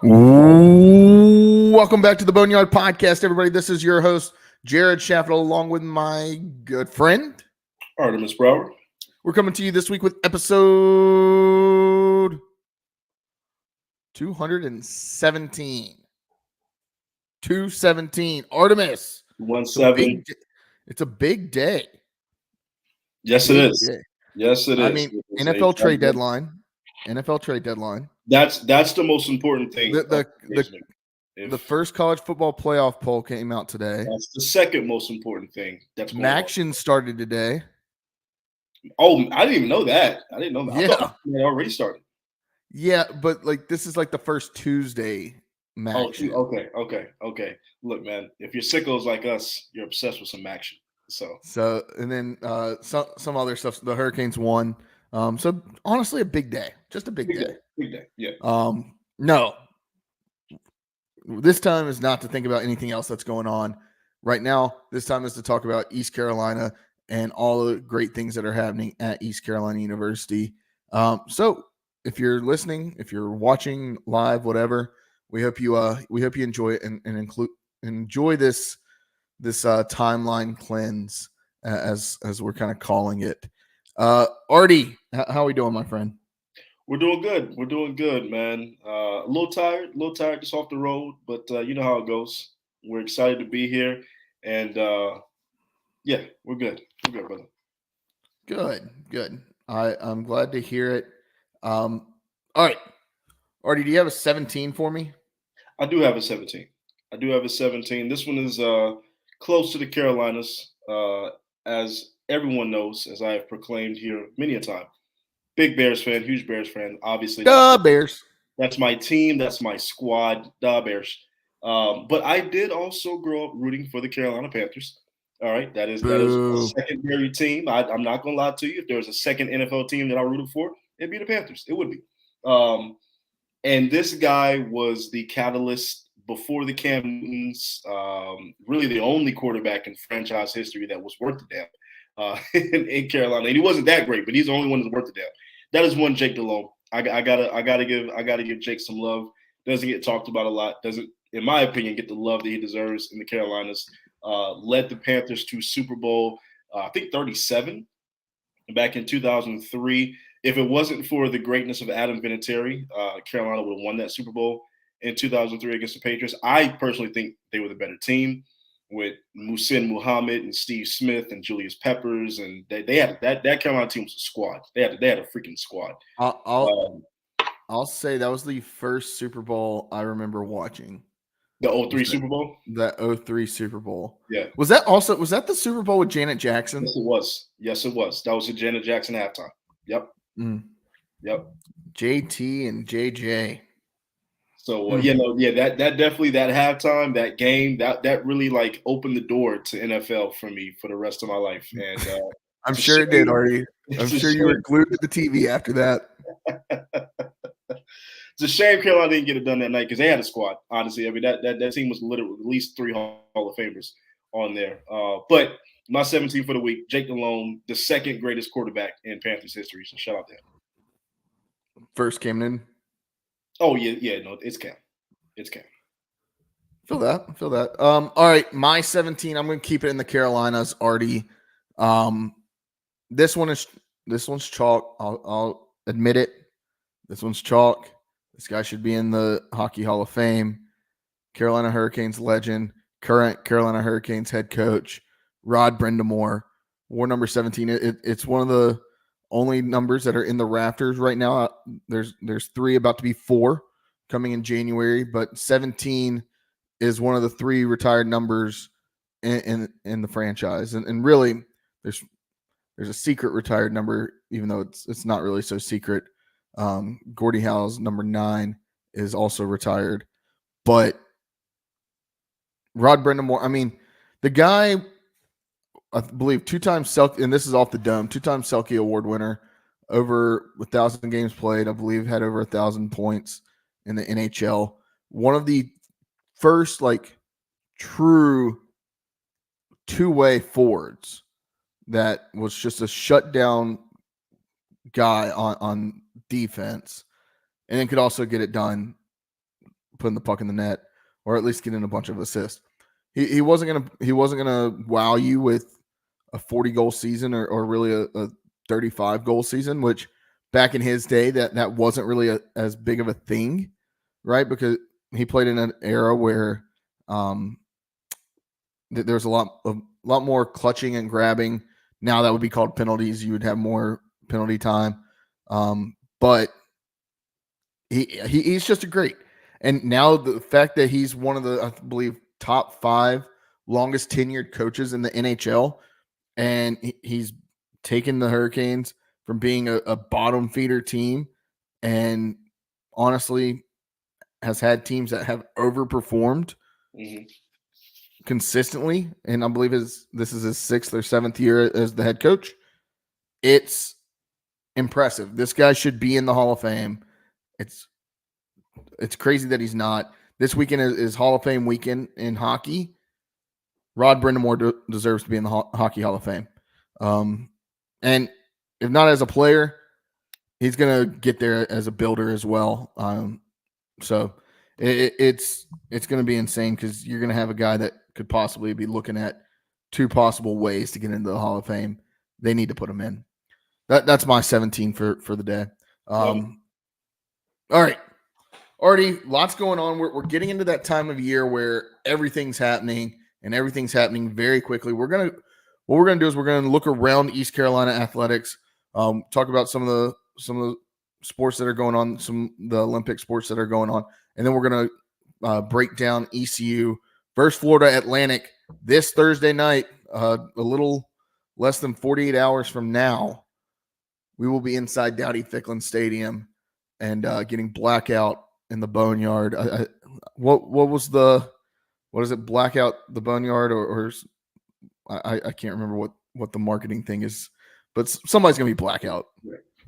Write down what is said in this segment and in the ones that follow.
Welcome back to the Boneyard podcast, everybody. This is your host, Jared Shaffel, along with my good friend, Artemis Brower. We're coming to you this week with episode 217. 217. Artemis. 1-7. It's a big day. Yes, it is. Yes, it is. I mean, NFL trade deadline. NFL trade deadline. That's the most important thing. The first college football playoff poll came out today. That's the second most important thing. That's Maction started today. Oh, I didn't even know that. I didn't know that. Yeah. I thought it already started. Yeah, but this is like the first Tuesday Maction. Oh, okay. Look, man, if you're sickos like us, you're obsessed with some action. So and then some other stuff. The Hurricanes won. So honestly, a big day. Just a big day. Big day. Yeah. No. This time is not to think about anything else that's going on right now. This time is to talk about East Carolina and all the great things that are happening at East Carolina University. So if you're listening, if you're watching live, whatever, we hope you enjoy it and enjoy this timeline cleanse as we're kind of calling it. Artie, how are we doing, my friend? We're doing good. We're doing good, man. A little tired just off the road, but you know how it goes. We're excited to be here, and yeah, we're good. We're good, brother. Good. I'm glad to hear it. All right, Artie, do you have a 17 for me? I do have a 17. This one is close to the Carolinas, as everyone knows, as I have proclaimed here many a time. Big Bears fan, huge Bears fan. Obviously, Bears. That's my team. That's my squad. The Bears. But I did also grow up rooting for the Carolina Panthers. All right, that is a secondary team. I'm not gonna lie to you. If there was a second NFL team that I rooted for, it'd be the Panthers. It would be. And this guy was the catalyst before the Cam Newtons. Really, the only quarterback in franchise history that was worth the damn in Carolina. And he wasn't that great, but he's the only one that's worth the damn. That is one Jake Delhomme. I gotta give Jake some love. Doesn't get talked about a lot. Doesn't, in my opinion, get the love that he deserves in the Carolinas. Led the Panthers to Super Bowl, I think 37 back in 2003. If it wasn't for the greatness of Adam Vinatieri, Carolina would have won that Super Bowl in 2003 against the Patriots. I personally think they were the better team with Muhsin Muhammad and Steve Smith and Julius Peppers, and they had that Carolina team was a squad. They had a freaking squad. I'll say that was the first Super Bowl I remember watching. The 03 Super Bowl? That 03 Super Bowl. Yeah. Was that the Super Bowl with Janet Jackson? Yes, it was. That was the Janet Jackson halftime. Yep. Yep. JT and JJ. So that definitely, that halftime, that game, that really like opened the door to NFL for me for the rest of my life. And I'm sure it did, Artie. I'm sure you were glued to the TV after that. It's a shame Carolina didn't get it done that night because they had a squad. Honestly, I mean that team was literally at least 3 Hall of Famers on there. But my 17 for the week, Jake Delhomme, the second greatest quarterback in Panthers history. So shout out to him. First Cam Newton. Oh yeah, no, it's Cam. It's Cam. Feel that. All right, my 17. I'm going to keep it in the Carolinas, Artie. This one's chalk. I'll admit it. This one's chalk. This guy should be in the Hockey Hall of Fame. Carolina Hurricanes legend, current Carolina Hurricanes head coach, Rod Brind'Amour. War number 17. It's one of the only numbers that are in the rafters right now. There's 3, about to be 4 coming in January, but 17 is one of the 3 retired numbers in the franchise. And really, there's a secret retired number, even though it's not really so secret. Gordie Howe's number 9 is also retired, but Rod Brind'Amour, I mean, the guy, I believe 2-time Selke, and this is off the dome, 2-time Selke Award winner, over 1,000 games played, I believe had over 1,000 points in the NHL. One of the first true two-way forwards that was just a shutdown guy on defense, and then could also get it done putting the puck in the net, or at least getting a bunch of assists. He wasn't gonna wow you with a 40-goal season or really a 35-goal season, which back in his day that wasn't really as big of a thing, right? Because he played in an era where there's a lot more clutching and grabbing. Now that would be called penalties. You would have more penalty time, but he's just a great. And now the fact that he's one of the, I believe, top 5 longest tenured coaches in the NHL, and he's taken the Hurricanes from being a bottom feeder team, and honestly has had teams that have overperformed consistently. And I believe this is his 6th or 7th year as the head coach. It's impressive. This guy should be in the Hall of Fame. It's crazy that he's not. This weekend is Hall of Fame weekend in hockey. Rod Brindamore deserves to be in the Hockey Hall of Fame. And if not as a player, he's going to get there as a builder as well. So it's going to be insane because you're going to have a guy that could possibly be looking at 2 possible ways to get into the Hall of Fame. They need to put him in. That's my 17 for the day. All right. Already lots going on. We're getting into that time of year where everything's happening and everything's happening very quickly. What we're gonna do is we're gonna look around East Carolina athletics, talk about some of the sports that are going on, the Olympic sports that are going on, and then we're gonna break down ECU versus Florida Atlantic this Thursday night. A little less than 48 hours from now, we will be inside Dowdy-Ficklin Stadium and getting blackout in the Boneyard. What is it? Blackout the Boneyard or I can't remember what the marketing thing is, but somebody's gonna be blackout.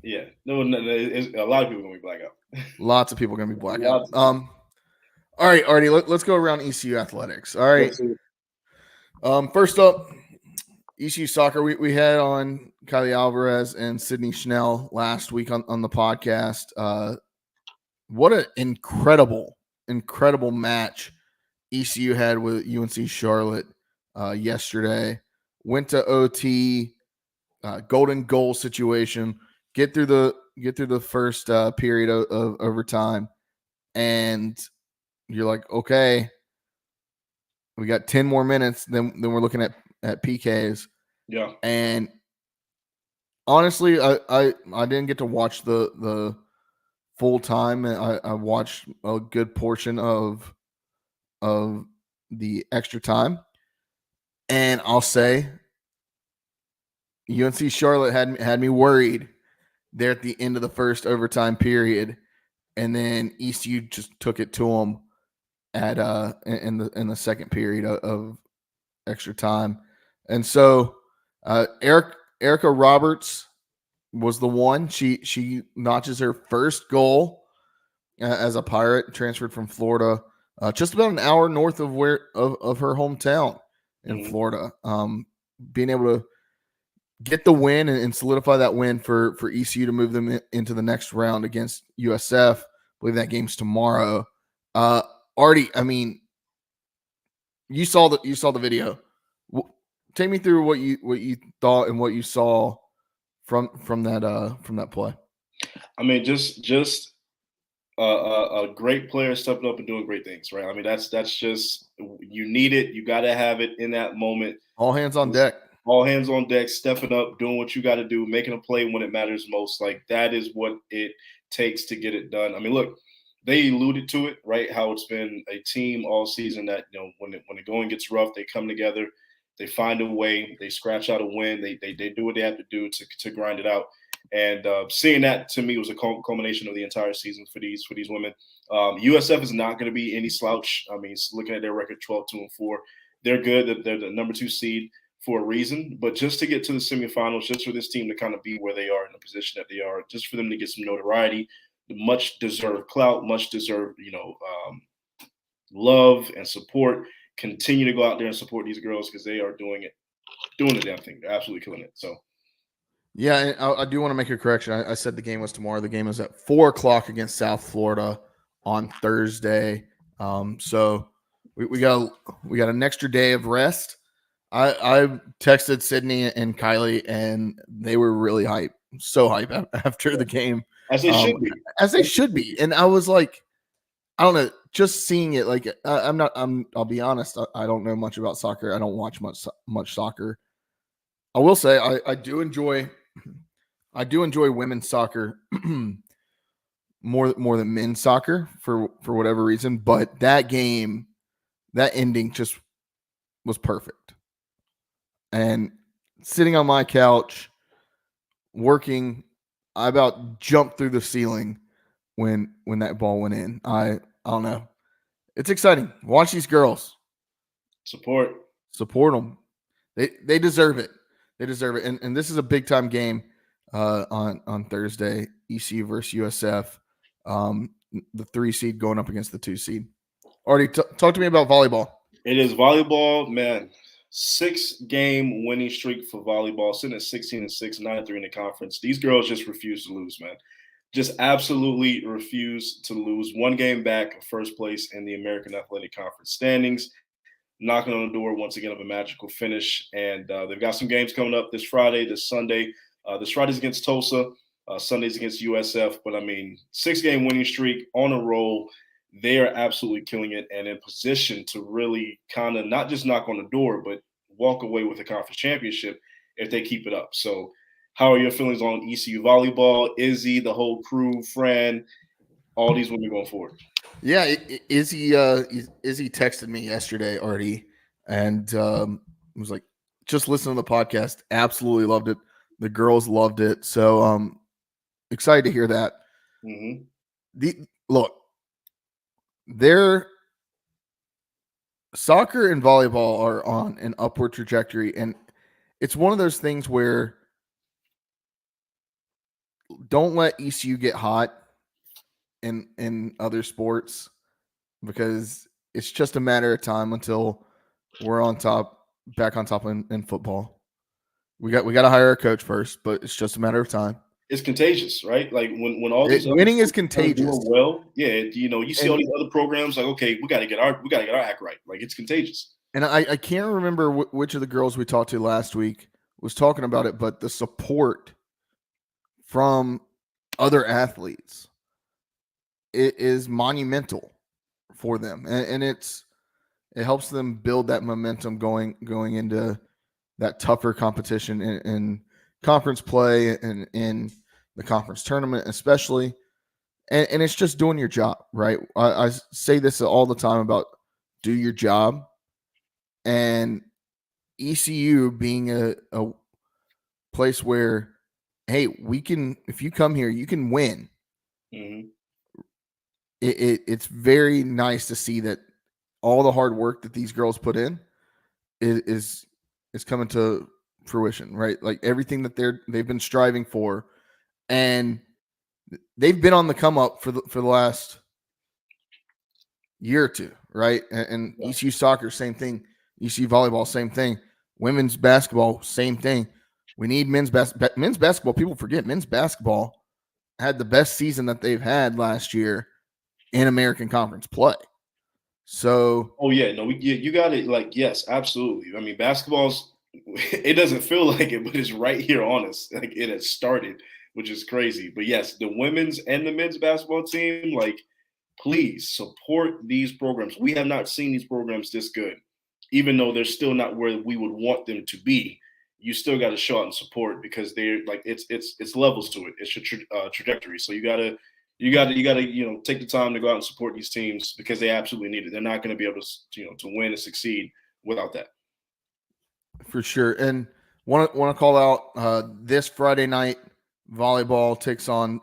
Yeah, no, a lot of people are gonna be blackout. Lots of people are gonna be blackout. All right, Artie, let's go around ECU athletics. All right. First up, ECU soccer. We had on Kylie Alvarez and Sydney Schnell last week on the podcast. What an incredible match ECU had with UNC Charlotte yesterday. Went to OT, golden goal situation. Get through the first period of overtime, and you're like, okay, we got 10 more minutes. Then we're looking at PKs. Yeah, and honestly, I didn't get to watch the full time. I watched a good portion of the extra time, and I'll say UNC Charlotte had me worried there at the end of the first overtime period, and then ECU just took it to them at in the second period of extra time. And so Erica Roberts was the one. She notches her first goal as a Pirate, transferred from Florida, just about an hour north of of her hometown in Florida. Being able to get the win and solidify that win for ECU to move them into the next round against USF. I believe that game's tomorrow. Artie, I mean, you saw the video. Take me through what you thought and what you saw from that play. I mean, just a great player stepping up and doing great things, right? I mean, that's just, you need it. You got to have it in that moment. All hands on deck. All hands on deck, stepping up, doing what you got to do, making a play when it matters most. Like, that is what it takes to get it done. I mean, look, they alluded to it, right? How it's been a team all season that, you know, when the going gets rough, they come together, they find a way, they scratch out a win, they do what they have to do to grind it out. And seeing that, to me, was a culmination of the entire season for these women. USF is not going to be any slouch. I mean, looking at their record, 12-4, they're good. They're the number 2 seed for a reason. But just to get to the semifinals, just for this team to kind of be where they are in the position that they are, just for them to get some notoriety, much deserved clout, much deserved, love and support. Continue to go out there and support these girls because they are doing the damn thing. They're absolutely killing it. So. Yeah, and I do want to make a correction. I said the game was tomorrow. The game is at 4:00 against South Florida on Thursday. So we got an extra day of rest. I texted Sydney and Kylie, and they were really hype, so hype after the game, as they should be, as they should be. And I was like, I don't know, just seeing it. Like, I'll be honest, I don't know much about soccer. I don't watch much soccer. I will say I do enjoy women's soccer more than men's soccer for whatever reason. But that game, that ending just was perfect. And sitting on my couch working, I about jumped through the ceiling when that ball went in. I don't know. It's exciting. Watch these girls. Support them. They deserve it. They deserve it. And this is a big time game on Thursday. ECU versus USF. The 3 seed going up against the 2 seed. Artie, talk to me about volleyball. It is volleyball, man. 6-game winning streak for volleyball, sitting at 16-6, 9-3 in the conference. These girls just refuse to lose, man. Just absolutely refuse to lose. 1 game back, first place in the American Athletic Conference standings. Knocking on the door once again of a magical finish. And they've got some games coming up this Friday, this Sunday. This Friday's against Tulsa. Sunday's against USF. But, 6-game winning streak on a roll. They are absolutely killing it and in position to really kind of not just knock on the door, but walk away with a conference championship if they keep it up. So how are your feelings on ECU volleyball? Izzy, the whole crew, Fran, all these women going forward? Yeah, Izzy texted me yesterday already and was like, just listen to the podcast. Absolutely loved it. The girls loved it. So excited to hear that. Mm-hmm. Look, their soccer and volleyball are on an upward trajectory, and it's one of those things where don't let ECU get hot in other sports, because it's just a matter of time until we're back on top in football. We got to hire a coach first, but it's just a matter of time. It's contagious, right? Like when all these winning is contagious. Well, yeah, you see all these other programs like, okay, we got to get our act right. Like, it's contagious. And I can't remember which of the girls we talked to last week was talking about it, but the support from other athletes, it is monumental for them, and it helps them build that momentum going into that tougher competition in conference play and in the conference tournament, especially. And it's just doing your job, right? I say this all the time about do your job, and ECU being a place where, hey, if you come here, you can win. Mm-hmm. It's very nice to see that all the hard work that these girls put in is coming to fruition, right? Like everything that they've been striving for, and they've been on the come up for the last year or two, right? And yeah. ECU soccer, same thing. ECU volleyball, same thing. Women's basketball, same thing. We need men's basketball. People forget men's basketball had the best season that they've had last year in American Conference play. So, you got it. Like, yes, absolutely. Basketball's, it doesn't feel like it, but it's right here on us. Like, it has started, which is crazy. But yes, the women's and the men's basketball team, like, please support these programs. We have not seen these programs this good, even though they're still not where we would want them to be. You still got to show out and support, because they're like, it's levels to it. It's a trajectory. So you gotta take the time to go out and support these teams, because they absolutely need it. They're not going to be able to win and succeed without that. For sure. And want to call out this Friday night, volleyball takes on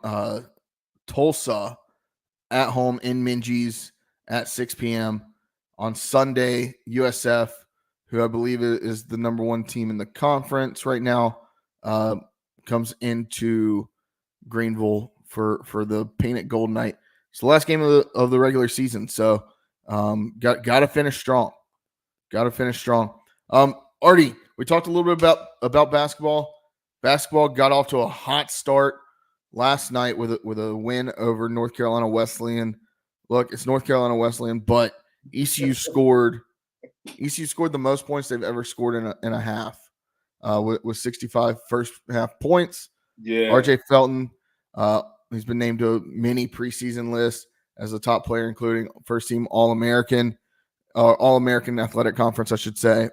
Tulsa at home in Minges at 6 p.m. On Sunday, USF, who I believe is the number 1 team in the conference right now, comes into Greenville for the Painted Gold night. It's the last game of the regular season, so got to finish strong. Got to finish strong. Artie, we talked a little bit about basketball. Basketball got off to a hot start last night with a win over North Carolina Wesleyan, look, it's North Carolina Wesleyan, but ECU scored the most points they've ever scored in a half, with 65 first half points. Yeah. RJ Felton, he's been named to a mini preseason list as a top player, including first team All-American, All-American Athletic Conference, I should say.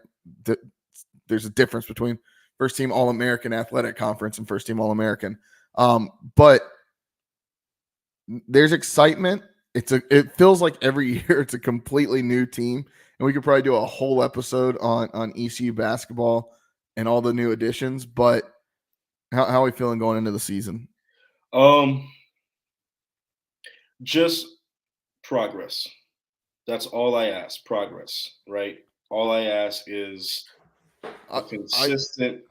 There's a difference between first team All-American Athletic Conference and first team All-American. But there's excitement. It feels like every year it's a completely new team, and we could probably do a whole episode on ECU basketball and all the new additions. But how are we feeling going into the season? Just progress. That's all I ask. Progress, right? All I ask is a consistent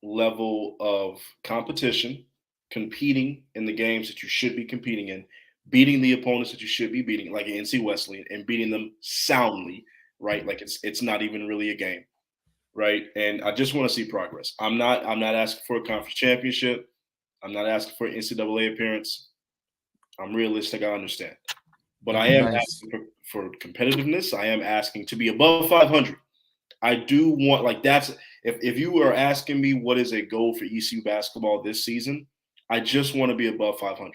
level of competition, competing in the games that you should be competing in, beating the opponents that you should be beating, like NC Wesley, and beating them soundly, right? Like it's not even really a game, right? And I just want to see progress. I'm not asking for a conference championship. I'm not asking for an NCAA appearance. I'm realistic. I understand, but I am asking for competitiveness. I am asking to be above 500. I do want, like, that's if you were asking me what is a goal for ECU basketball this season, I just want to be above 500.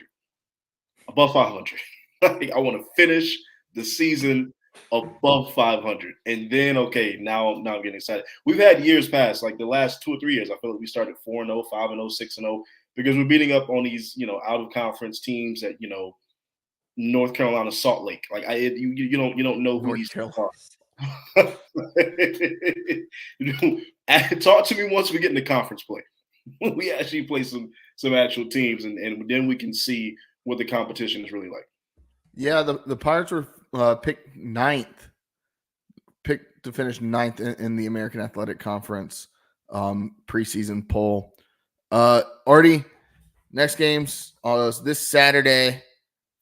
Above 500. Like, I want to finish the season above 500, and then now I'm getting excited. We've had years past, like the last 2 or 3 years. I feel like we started 4-0, 5-0, 6-0 because we're beating up on these out of conference teams at North Carolina, Salt Lake. Like you don't know who these people are. Talk to me once we get into conference play. We actually play some actual teams, and then we can see what the competition is really like. Yeah, the Pirates were picked to finish ninth in the American Athletic Conference preseason poll. Artie, next game's this Saturday,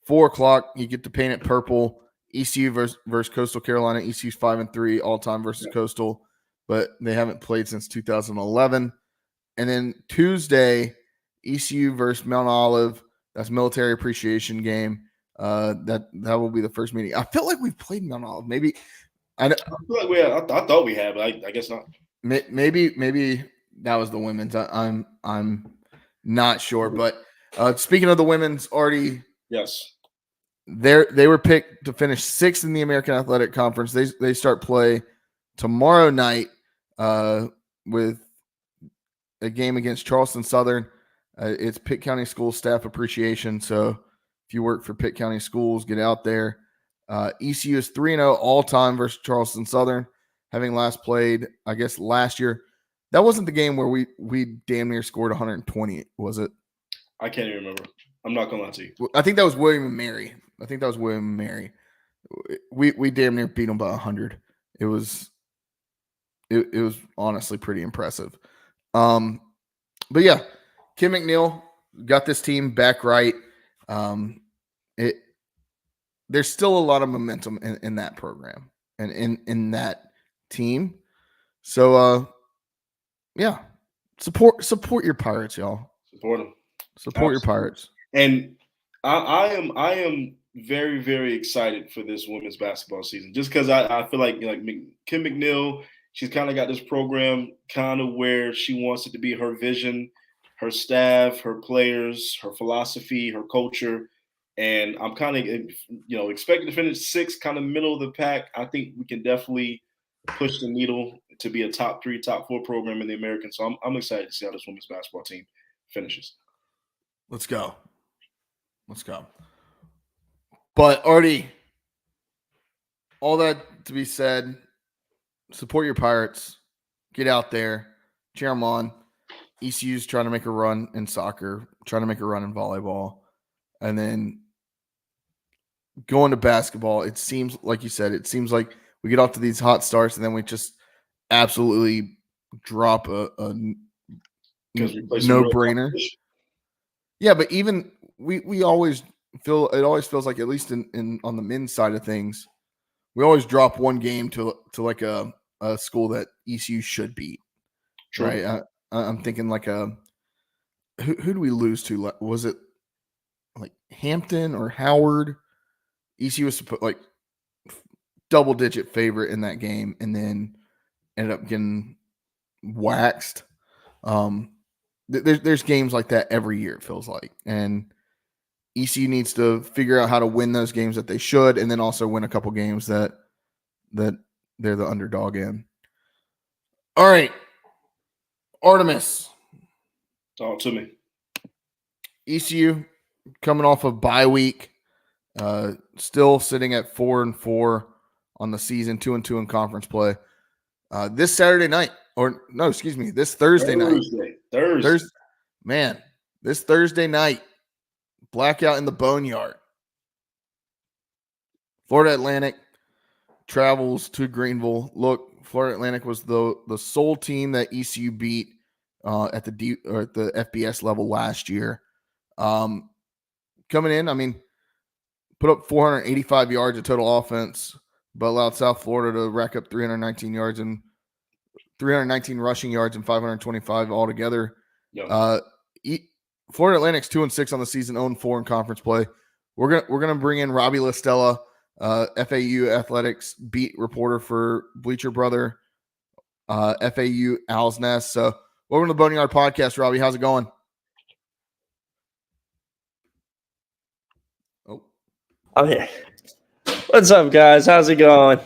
4:00. You get to paint it purple. ECU versus Coastal Carolina. ECU's 5-3 all time versus Coastal, but they haven't played since 2011. And then Tuesday, ECU versus Mount Olive. That's military appreciation game. That will be the first meeting. I feel like we've played Mount Olive. Maybe I feel like I thought we had, but I guess not. Maybe that was the women's. I'm not sure. But speaking of the women's, Artie. Yes. They were picked to finish 6th in the American Athletic Conference. They start play tomorrow night with a game against Charleston Southern. It's Pitt County School Staff Appreciation. So if you work for Pitt County Schools, get out there. ECU is 3-0 all-time versus Charleston Southern, having last played, I guess, last year. That wasn't the game where we damn near scored 120, was it? I can't even remember. I'm not going to lie to you. I think that was William and Mary. We damn near beat them by 100. It was honestly pretty impressive. But yeah, Kim McNeil got this team back right. There's still a lot of momentum in that program and in that team. So yeah, support your Pirates, y'all. Support them. Support your Pirates. And I am very, very excited for this women's basketball season, just because I feel like Kim McNeil, she's kind of got this program kind of where she wants it to be her vision, her staff, her players, her philosophy, her culture. And I'm kind of, expecting to finish 6th, kind of middle of the pack. I think we can definitely push the needle to be a top 3, top 4 program in the American. So I'm excited to see how this women's basketball team finishes. Let's go. But Artie, all that to be said, support your Pirates. Get out there. Cheer them on. ECU's trying to make a run in soccer, trying to make a run in volleyball. And then going to basketball, it seems, like you said, like we get off to these hot starts and then we just absolutely drop a no-brainer. Yeah, but even we always feels like, at least in on the men's side of things, we always drop one game to like a school that ECU should beat. True. Right? I'm thinking like who do we lose to? Was it like Hampton or Howard? ECU was like double-digit favorite in that game, and then ended up getting waxed. There's games like that every year, it feels like, and ECU needs to figure out how to win those games that they should, and then also win a couple games that they're the underdog in. All right, Artemis. Talk to me. ECU coming off of bye week, still sitting at 4-4 on the season, 2-2 in conference play. This Saturday night, or no, excuse me, this Thursday night. Thursday. Man, this Thursday night, blackout in the Boneyard. Florida Atlantic travels to Greenville. Look, Florida Atlantic was the sole team that ECU beat at the FBS level last year. Coming in, I mean, put up 485 yards of total offense, but allowed South Florida to rack up 319 rushing yards and 525 altogether. Yep. Florida Atlantic's 2-6 on the season, 0-4 in conference play. We're gonna bring in Robbie LaStella, FAU athletics beat reporter for Bleacher Brother, FAU Owl's Nest. So welcome to the Boneyard podcast, Robbie. How's it going? Oh yeah. What's up, guys? How's it going?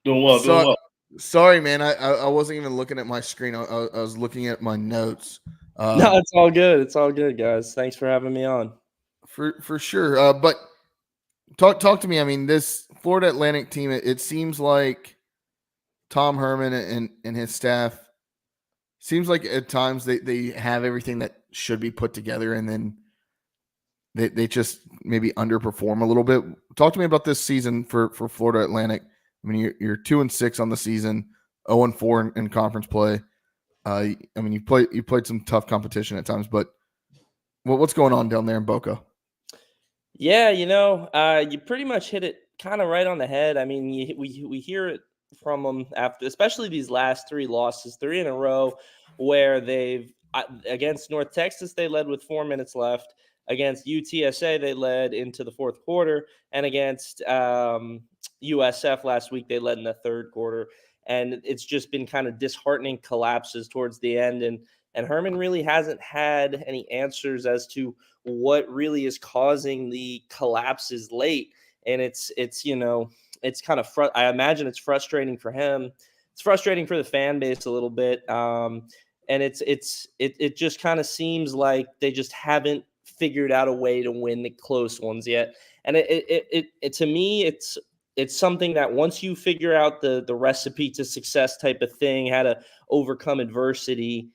Doing well. Sorry, man. I wasn't even looking at my screen. I was looking at my notes. No, it's all good. It's all good, guys. Thanks for having me on. For sure. But talk to me. I mean, this Florida Atlantic team, it seems like Tom Herman and his staff, seems like at times they have everything that should be put together, and then they just maybe underperform a little bit. Talk to me about this season for Florida Atlantic. I mean, you're 2-6 on the season, 0-4 in conference play. I mean, you played some tough competition at times, but what's going on down there in Boca? Yeah, you pretty much hit it kind of right on the head. I mean, we hear it from them after, especially these last 3 losses, 3 in a row, where they've against North Texas they led with 4 minutes left. Against UTSA, they led into the fourth quarter, and against USF last week, they led in the third quarter. And it's just been kind of disheartening collapses towards the end. And Herman really hasn't had any answers as to what really is causing the collapses late. And it's kind of I imagine it's frustrating for him. It's frustrating for the fan base a little bit. And it just kind of seems like they just haven't figured out a way to win the close ones yet. And it to me, it's something that once you figure out the recipe to success type of thing, how to overcome adversity,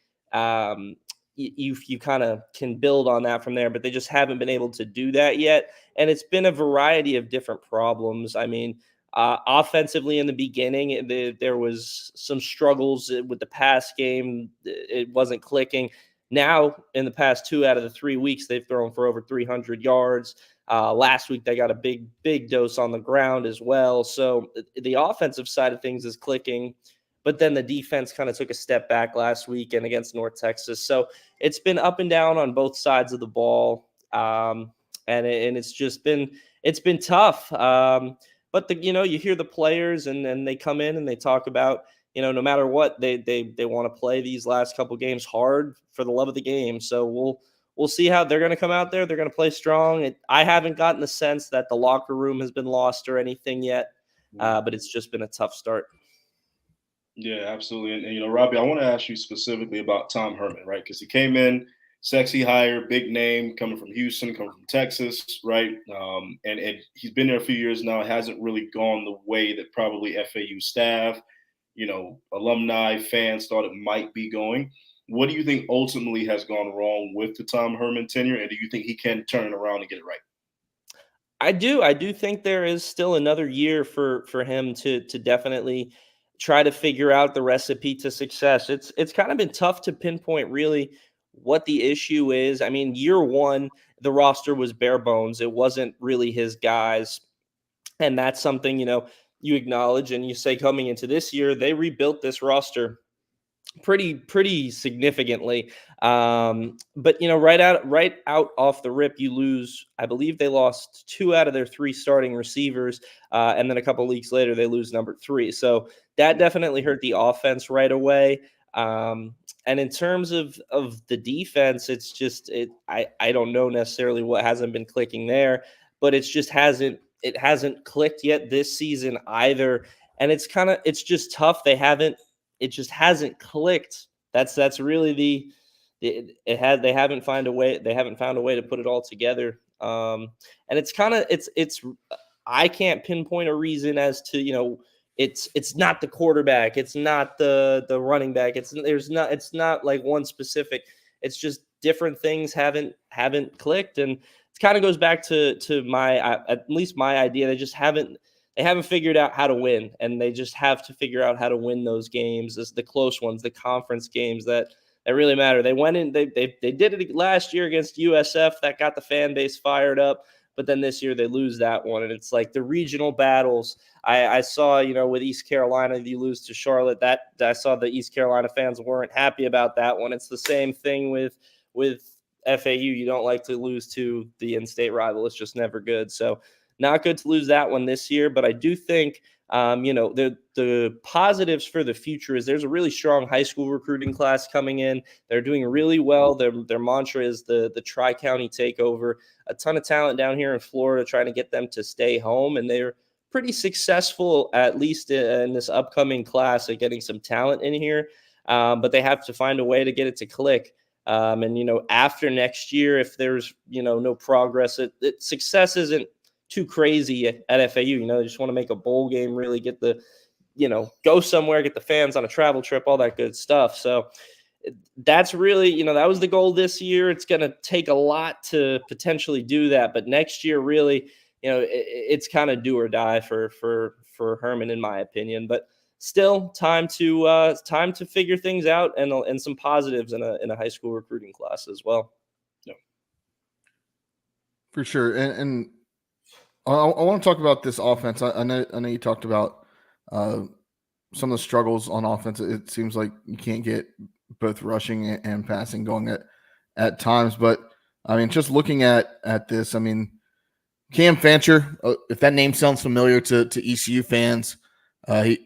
you kind of can build on that from there, but they just haven't been able to do that yet. And it's been a variety of different problems. I mean, offensively in the beginning, there was some struggles with the pass game. It wasn't clicking. Now, in the past 2 out of the 3 weeks, they've thrown for over 300 yards. Last week, they got a big dose on the ground as well. So the offensive side of things is clicking, but then the defense kind of took a step back last week and against North Texas. So it's been up and down on both sides of the ball, and it's just been tough. But you hear the players and they come in and they talk about, no matter what, they want to play these last couple games hard for the love of the game. So we'll see how they're going to come out there. They're going to play strong. I haven't gotten the sense that the locker room has been lost or anything yet, but it's just been a tough start. Yeah, absolutely. And Robbie, I want to ask you specifically about Tom Herman, right? Because he came in, sexy hire, big name, coming from Houston, coming from Texas, right? And he's been there a few years now. It hasn't really gone the way that probably FAU staff, alumni, fans thought it might be going. What do you think ultimately has gone wrong with the Tom Herman tenure, and do you think he can turn it around and get it right? I do think there is still another year for him to definitely try to figure out the recipe to success. It's kind of been tough to pinpoint really what the issue is. I mean, year one, the roster was bare bones. It wasn't really his guys. And that's something, you acknowledge and you say coming into this year, they rebuilt this roster pretty significantly. But right out off the rip, you lose. I believe they lost 2 out of their 3 starting receivers, and then a couple weeks later they lose number 3. So that definitely hurt the offense right away. And in terms of the defense, it's just I don't know necessarily what hasn't been clicking there, but it hasn't clicked yet this season either. And it's just tough. It just hasn't clicked. That's really they haven't found a way to put it all together. And it's I can't pinpoint a reason as to it's not the quarterback, it's not the running back, it's not like one specific. It's just different things haven't clicked, and it kind of goes back to my at least my idea. They haven't figured out how to win, and they just have to figure out how to win those games, the close ones, the conference games that really matter. They went in, they did it last year against USF, that got the fan base fired up, but then this year they lose that one, and it's like the regional battles. I saw, with East Carolina, you lose to Charlotte. That I saw the East Carolina fans weren't happy about that one. It's the same thing with FAU. You don't like to lose to the in-state rival. It's just never good. So not good to lose that one this year, but I do think, the positives for the future is there's a really strong high school recruiting class coming in. They're doing really well. Their mantra is the Tri-County takeover. A ton of talent down here in Florida trying to get them to stay home, and they're pretty successful, at least in this upcoming class, at getting some talent in here. But they have to find a way to get it to click. And after next year, if there's no progress, success isn't too crazy at FAU. They just want to make a bowl game, really get go somewhere, get the fans on a travel trip, all that good stuff. So that's really, that was the goal this year. It's going to take a lot to potentially do that, but next year, really, it's kind of do or die for Herman, in my opinion. But still, time to figure things out, and some positives in a high school recruiting class as well. Yeah, for sure. And I want to talk about this offense. I know you talked about some of the struggles on offense. It seems like you can't get both rushing and passing going at times. But I mean, just looking at this, I mean, Cam Fancher, if that name sounds familiar to ECU fans,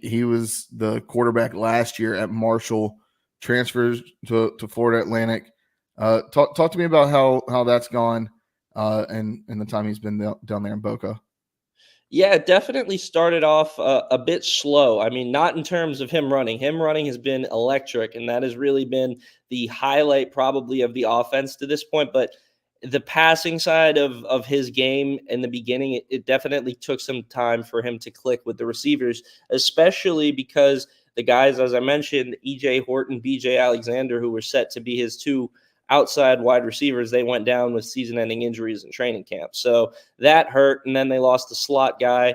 he was the quarterback last year at Marshall, transfers to Florida Atlantic. Talk to me about how that's gone. And the time he's been down there in Boca. Yeah, it definitely started off a bit slow. I mean, not in terms of him running. Him running has been electric, and that has really been the highlight probably of the offense to this point. But the passing side of his game in the beginning, it definitely took some time for him to click with the receivers, especially because the guys, as I mentioned, E.J. Horton, B.J. Alexander, who were set to be his 2 outside wide receivers, they went down with season-ending injuries in training camp. So that hurt, and then they lost the slot guy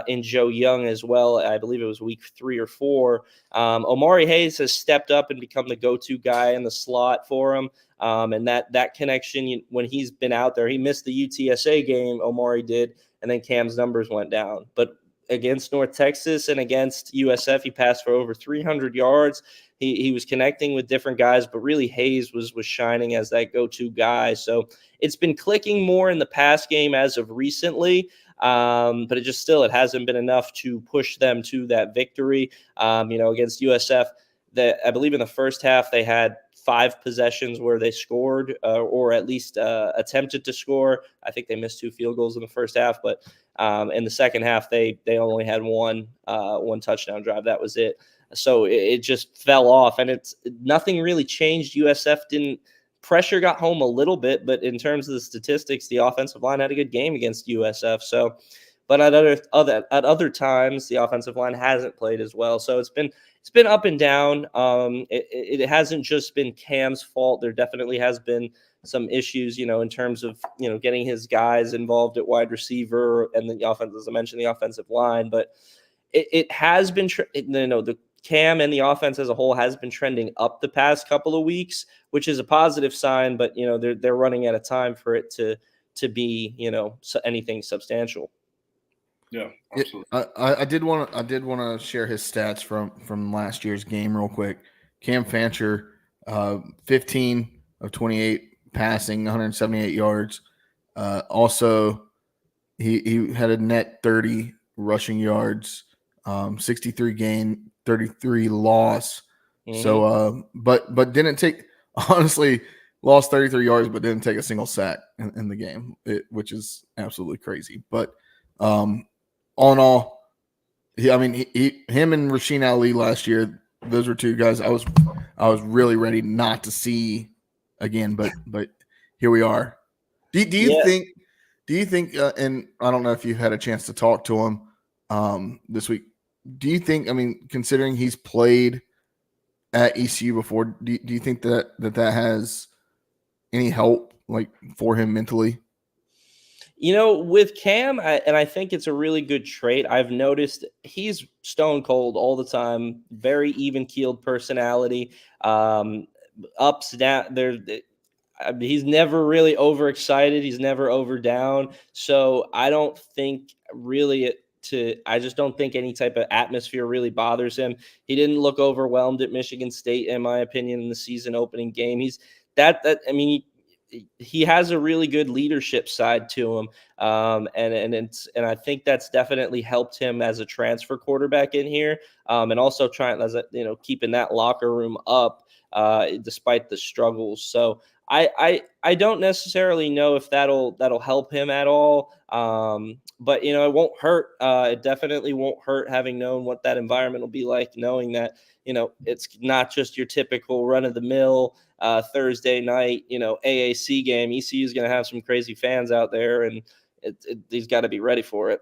in Joe Young as well. I believe it was week 3 or 4. Omari Hayes has stepped up and become the go-to guy in the slot for him. And that connection, when he's been out there, he missed the UTSA game, Omari did, and then Cam's numbers went down. But against North Texas and against USF, he passed for over 300 yards. He was connecting with different guys, but really Hayes was shining as that go-to guy. So it's been clicking more in the pass game as of recently, but it hasn't been enough to push them to that victory. Against USF, I believe in the first half they had 5 possessions where they scored or at least attempted to score. I think they missed 2 field goals in the first half, but in the second half they only had one touchdown drive. That was it. So it just fell off, and it's nothing really changed. USF pressure got home a little bit, but in terms of the statistics, the offensive line had a good game against USF. So, but at other times, the offensive line hasn't played as well. So it's been up and down. It hasn't just been Cam's fault. There definitely has been some issues, in terms of getting his guys involved at wide receiver and the offense, as I mentioned, the offensive line, but it has been the Cam and the offense as a whole has been trending up the past couple of weeks, which is a positive sign. But they're running out of time for it to be anything substantial. Yeah, absolutely. I did want to share his stats from last year's game real quick. Cam Fancher, 15 of 28 passing, 178 yards. Also, he had a net 30 rushing yards, 63 gain, 33 loss. Mm-hmm. So, but didn't take, honestly, lost 33 yards, but didn't take a single sack in the game, which is absolutely crazy. But all in all, him and Rasheen Ali last year, those were two guys I was really ready not to see again, but here we are. Do you think? Do you think? And I don't know if you've had a chance to talk to him this week. Do you think? I mean, considering he's played at ECU before, do you think that has any help like for him mentally? With Cam, I think it's a really good trait. I've noticed he's stone cold all the time, very even keeled personality, ups, down. He's never really overexcited. He's never over down. So I don't think really I just don't think any type of atmosphere really bothers him. He didn't look overwhelmed at Michigan State, in my opinion, in the season opening game. He's he has a really good leadership side to him. And I think that's definitely helped him as a transfer quarterback in here. And also keeping that locker room up, despite the struggles. So I don't necessarily know if that'll help him at all. But it won't hurt. It definitely won't hurt having known what that environment will be like, knowing that, it's not just your typical run of the mill Thursday night, AAC game. ECU is going to have some crazy fans out there, and he's got to be ready for it.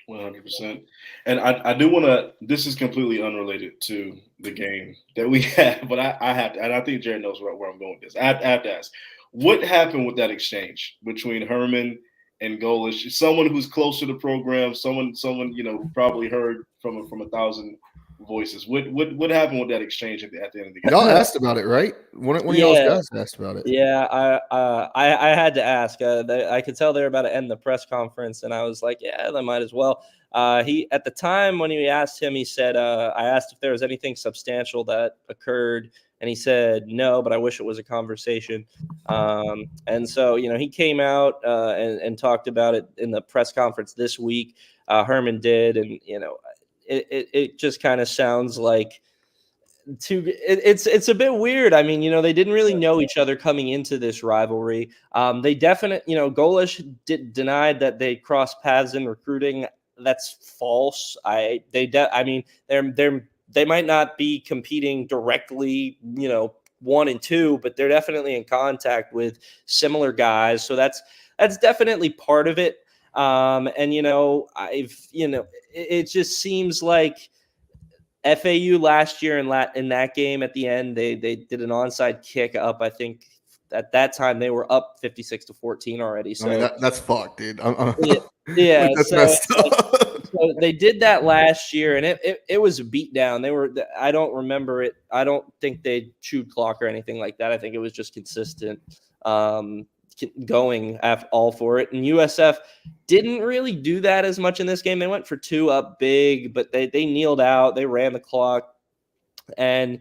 100%. And I do want to, this is completely unrelated to the game that we have, but I have to, and I think Jared knows where I'm going with this. I have to ask, what happened with that exchange between Herman and Golish? Someone who's close to the program, someone who probably heard from 1,000 voices. What happened with that exchange at the end of the game? Y'all asked about it, right? One of y'all's guys asked about it. Yeah, I had to ask. I could tell they were about to end the press conference, and I was like, yeah, they might as well. He, at the time when we asked him, he said, I asked if there was anything substantial that occurred, and he said no, but I wish it was a conversation. And so he came out and talked about it in the press conference this week. Herman did, and it just kind of sounds like it's a bit weird. I mean, they didn't really know each other coming into this rivalry. They definitely, Golish denied that they crossed paths in recruiting. That's false. They might not be competing directly, 1 and 2, but they're definitely in contact with similar guys. So that's definitely part of it. It just seems like FAU last year in that game at the end, they did an onside kick up. I think at that time they were up 56-14 already. So I mean, that's fucked, dude. Yeah, that's messed up. So they did that last year, and it was a beat down. I don't remember it. I don't think they chewed clock or anything like that. I think it was just consistent. Going all for it, and USF didn't really do that as much in this game. They went for 2 up big, but they kneeled out. They ran the clock, and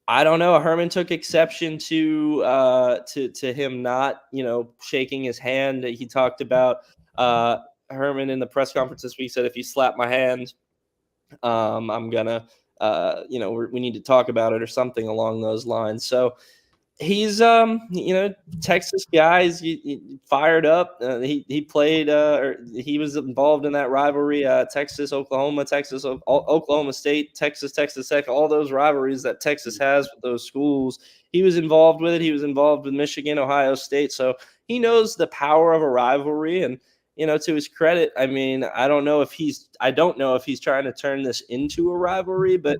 I don't know. Herman took exception to him not shaking his hand. He talked about Herman in the press conference this week said, if you slap my hand, I'm gonna we need to talk about it or something along those lines. So he's Texas guy. He's fired up. He played or he was involved in that rivalry. Texas, Oklahoma, Oklahoma State, Texas Tech, all those rivalries that Texas has with those schools. He was involved with it. He was involved with Michigan, Ohio State. So he knows the power of a rivalry. And to his credit, I mean, I don't know if he's trying to turn this into a rivalry, but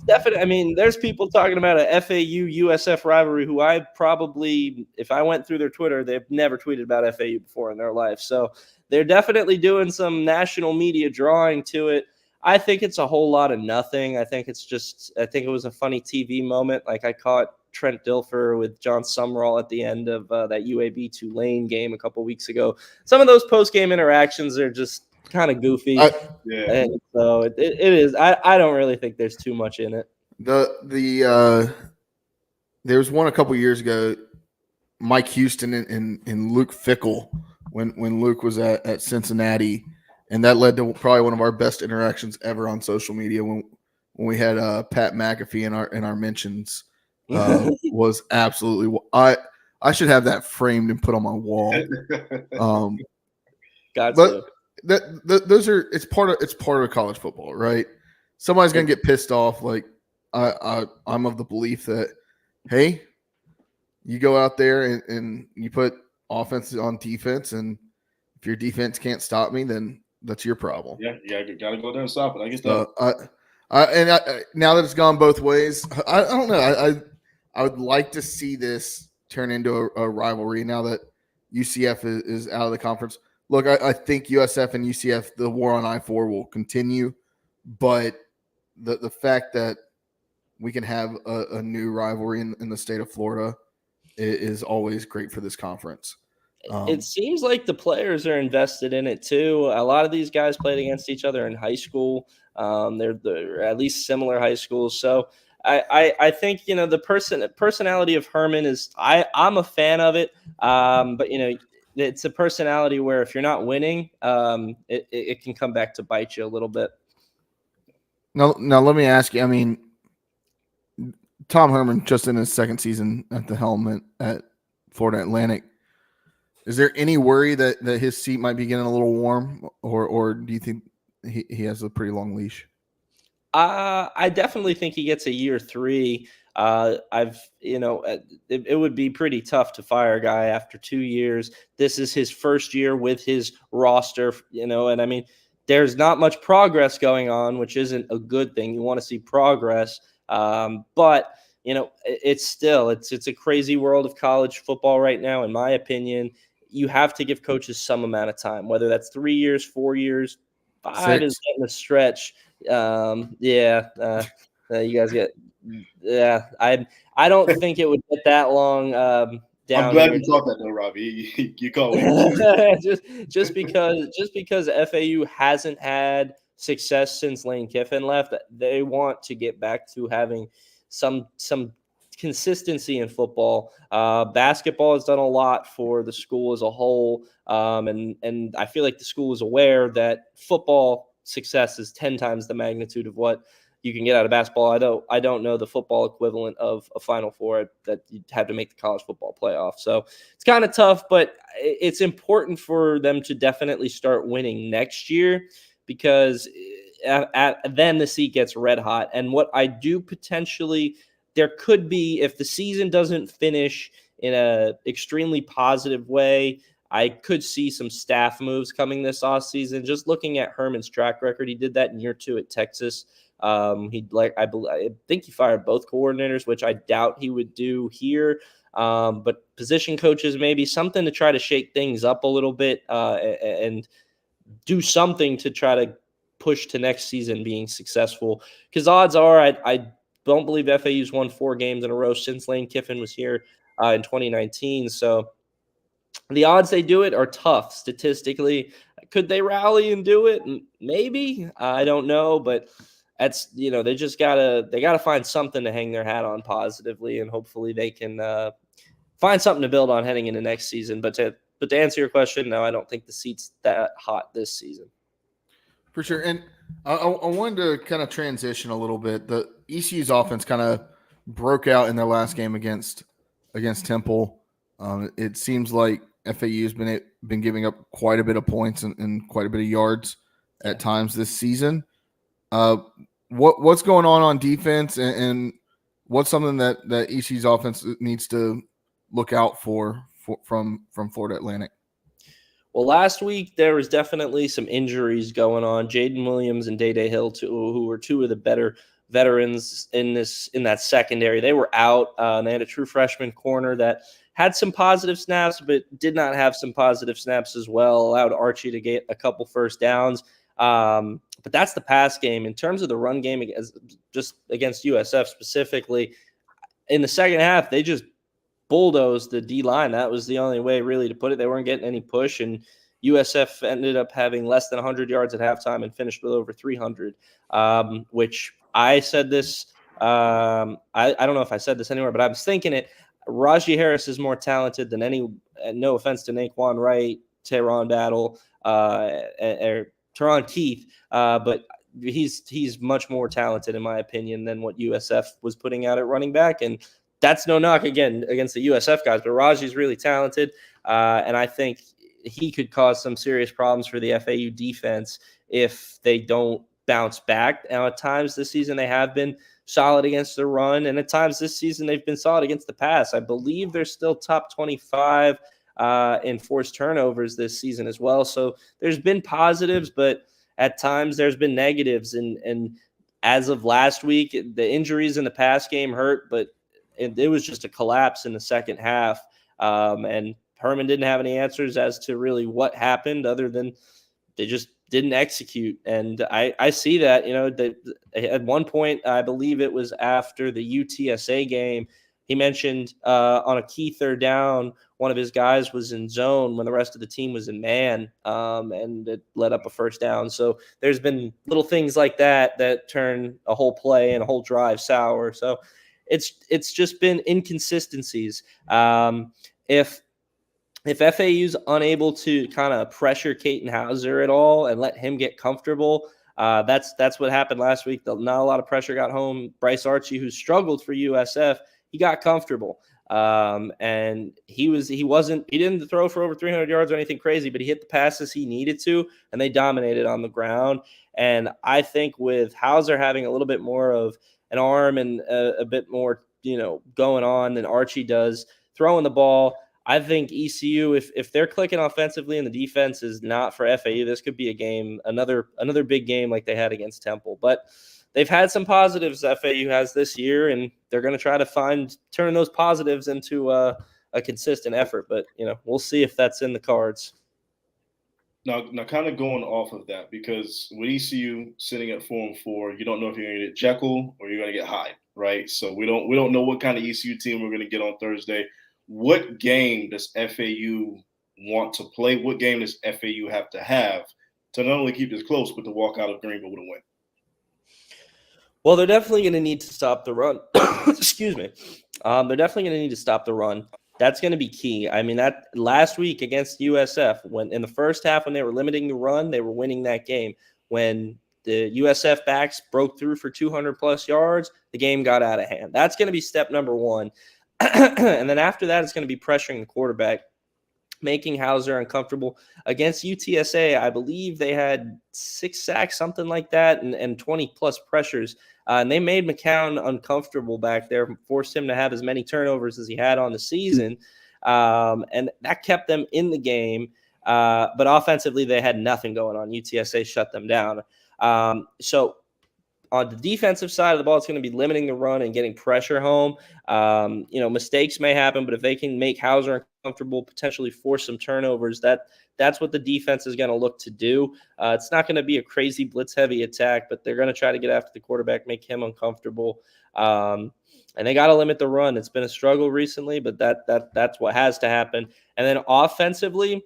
definitely, I mean, there's people talking about a FAU USF rivalry who I probably, if I went through their Twitter, they've never tweeted about FAU before in their life. So they're definitely doing some national media drawing to it. I think it's a whole lot of nothing. I think it was a funny TV moment. Like I caught Trent Dilfer with John Summerall at the end of that UAB Tulane game a couple weeks ago. Some of those post-game interactions are just kind of goofy. Yeah. And so it is. I don't really think there's too much in it. There was one a couple years ago, Mike Houston and Luke Fickell when Luke was at Cincinnati, and that led to probably one of our best interactions ever on social media when we had Pat McAfee in our mentions. Was absolutely I should have that framed and put on my wall. But those are it's part of college football, right? Somebody's gonna get pissed off. Like I'm of the belief that, hey, you go out there and you put offense on defense, and if your defense can't stop me, then that's your problem. Yeah, you gotta go there and stop it. I guess that. Now that it's gone both ways, I don't know. I would like to see this turn into a rivalry now that UCF is out of the conference. Look, I think USF and UCF, the war on I-4 will continue, but the fact that we can have a new rivalry in the state of Florida is always great for this conference. It seems like the players are invested in it too. A lot of these guys played against each other in high school. They're at least similar high schools. So I think, the personality of Herman is I'm a fan of it. But it's a personality where if you're not winning, it can come back to bite you a little bit. Now let me ask you. I mean, Tom Herman just in his second season at the helm at Florida Atlantic. Is there any worry that his seat might be getting a little warm, or do you think he has a pretty long leash? I definitely think he gets a year 3. It would be pretty tough to fire a guy after 2 years. This is his first year with his roster, and I mean, there's not much progress going on, which isn't a good thing. You want to see progress, but it's a crazy world of college football right now, in my opinion. You have to give coaches some amount of time, whether that's 3 years, 4 years, 5 6 is getting a stretch. You guys get, I don't think it would get that long. Down I'm glad you thought that though, Robbie. You caught me. just because FAU hasn't had success since Lane Kiffin left, they want to get back to having some consistency in football. Basketball has done a lot for the school as a whole, and I feel like the school is aware that football success is 10 times the magnitude of what you can get out of basketball. I don't know the football equivalent of a Final Four that you'd have to make the college football playoff. So it's kind of tough, but it's important for them to definitely start winning next year, because then the seat gets red hot. And what I do potentially, there could be, if the season doesn't finish in a extremely positive way, I could see some staff moves coming this offseason. Just looking at Herman's track record, he did that in year 2 at Texas. I think he fired both coordinators, which I doubt he would do here. But position coaches, maybe something to try to shake things up a little bit and do something to try to push to next season being successful. Because odds are, I don't believe FAU's won 4 games in a row since Lane Kiffin was here in 2019. So the odds they do it are tough statistically. Could they rally and do it? Maybe. I don't know, but that's, they just gotta find something to hang their hat on positively, and hopefully they can find something to build on heading into next season. But to answer your question, no, I don't think the seat's that hot this season. For sure. And I wanted to kind of transition a little bit. The ECU's offense kind of broke out in their last game against Temple. It seems like FAU's been giving up quite a bit of points and quite a bit of yards at times this season. What's going on defense, and what's something that ECU's offense needs to look out for from Florida Atlantic? Well, last week there was definitely some injuries going on. Jaden Williams and Day Hill, who were 2 of the better veterans in that secondary, they were out. They had a true freshman corner that had some positive snaps, but did not have some positive snaps as well. Allowed Archie to get a couple first downs. But that's the pass game. In terms of the run game, just against USF specifically, in the second half, they just bulldozed the D-line. That was the only way really to put it. They weren't getting any push, and USF ended up having less than 100 yards at halftime and finished with over 300, which I said this. I don't know if I said this anywhere, but I was thinking it. Rajee Harris is more talented than any. No offense to Naquan Wright, Teron Battle, or Teron Keith, but he's much more talented in my opinion than what USF was putting out at running back, and that's no knock again against the USF guys, but Rajee's really talented, and I think he could cause some serious problems for the FAU defense if they don't bounce back. Now, at times this season they have been solid against the run, and at times this season they've been solid against the pass. I believe they're still top 25 in forced turnovers this season as well. So there's been positives, but at times there's been negatives. And as of last week, the injuries in the pass game hurt, but it was just a collapse in the second half. And Herman didn't have any answers as to really what happened other than they just didn't execute. And I see that, at one point, I believe it was after the UTSA game, he mentioned on a key third down, one of his guys was in zone when the rest of the team was in man, and it led up a first down. So there's been little things like that turn a whole play and a whole drive sour. So it's just been inconsistencies. If FAU's unable to kind of pressure Katin Hauser at all and let him get comfortable, that's what happened last week. Not a lot of pressure got home. Bryce Archie, who struggled for USF, he got comfortable. And he didn't throw for over 300 yards or anything crazy, but he hit the passes he needed to, and they dominated on the ground. And I think with Hauser having a little bit more of an arm and a bit more, going on than Archie does throwing the ball, I think ECU, if they're clicking offensively and the defense is not for FAU, this could be a game, another big game like they had against Temple. But they've had some positives FAU has this year, and they're going to try to turn those positives into a consistent effort. But, we'll see if that's in the cards. Now, kind of going off of that, because with ECU sitting at 4-4, you don't know if you're going to get Jekyll or you're going to get Hyde, right? So we don't know what kind of ECU team we're going to get on Thursday. What game does FAU want to play? What game does FAU have to not only keep this close, but to walk out of Greenville with a win? Well, they're definitely going to need to stop the run. Excuse me. They're definitely going to need to stop the run. That's going to be key. I mean, that last week against USF, when in the first half when they were limiting the run, they were winning that game. When the USF backs broke through for 200-plus yards, the game got out of hand. That's going to be step number one. And then after that, it's going to be pressuring the quarterback, making Hauser uncomfortable. Against UTSA, I believe they had 6 sacks, something like that, and 20-plus pressures. And they made McCown uncomfortable back there, forced him to have as many turnovers as he had on the season. And that kept them in the game. But offensively, they had nothing going on. UTSA shut them down. So on the defensive side of the ball, it's going to be limiting the run and getting pressure home. Mistakes may happen, but if they can make Hauser uncomfortable, potentially force some turnovers, that's what the defense is going to look to do. It's not going to be a crazy blitz-heavy attack, but they're going to try to get after the quarterback, make him uncomfortable. And they got to limit the run. It's been a struggle recently, but that's what has to happen. And then offensively,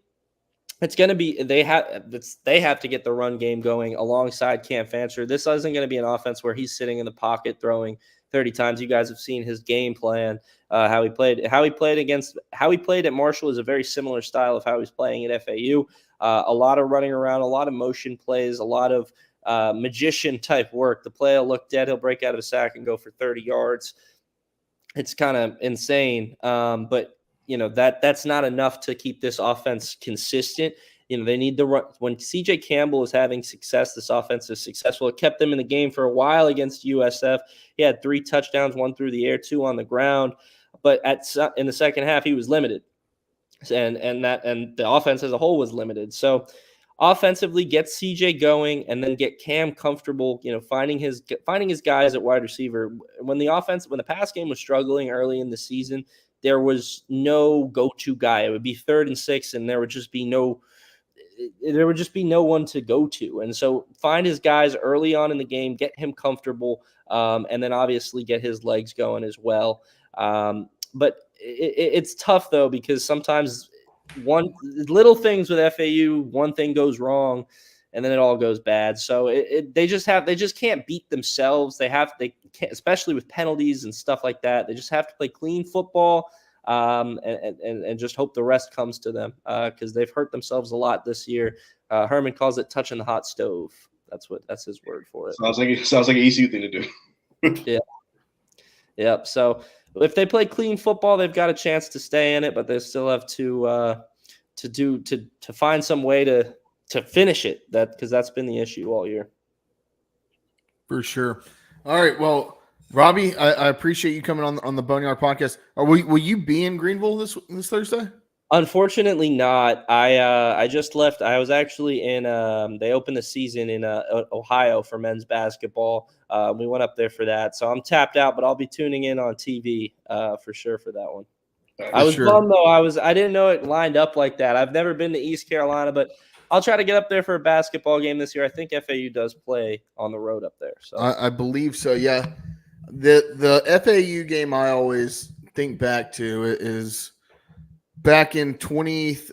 it's going to be they have to get the run game going alongside Cam Fancher. This isn't going to be an offense where he's sitting in the pocket throwing 30 times. You guys have seen his game plan, how he played at Marshall is a very similar style of how he's playing at FAU. A lot of running around, a lot of motion plays, a lot of magician type work. The play will look dead, he'll break out of a sack and go for 30 yards. It's kind of insane, but that's not enough to keep this offense consistent. They need the run. When CJ Campbell is having success, this offense is successful. It kept them in the game for a while against USF. He had 3 touchdowns, 1 through the air, 2 on the ground. But in the second half, he was limited, and the offense as a whole was limited. So offensively, get CJ going, and then get Cam comfortable. Finding his guys at wide receiver. When the pass game was struggling early in the season, there was no go-to guy. It would be 3rd and 6, and there would just be no one to go to. And so find his guys early on in the game, get him comfortable, and then obviously get his legs going as well. But it's tough, though, because sometimes one little things with FAU, one thing goes wrong, and then it all goes bad. So they just can't beat themselves. They can't, especially with penalties and stuff like that. They just have to play clean football, and just hope the rest comes to them, because they've hurt themselves a lot this year. Herman calls it touching the hot stove. That's his word for it. Sounds like an ECU thing to do. Yeah. Yep. So if they play clean football, they've got a chance to stay in it, but they still have to find some way to finish it. Because that's been the issue all year. For sure. All right. Well, Robbie, I appreciate you coming on the Boneyard podcast. Will you be in Greenville this Thursday? Unfortunately not. I just left. I was actually in they opened the season in Ohio for men's basketball. We went up there for that. So I'm tapped out, but I'll be tuning in on TV for sure for that one. I was bummed though. I didn't know it lined up like that. I've never been to East Carolina, but I'll try to get up there for a basketball game this year. I think FAU does play on the road up there. So I believe so. Yeah. The FAU game I always think back to is back in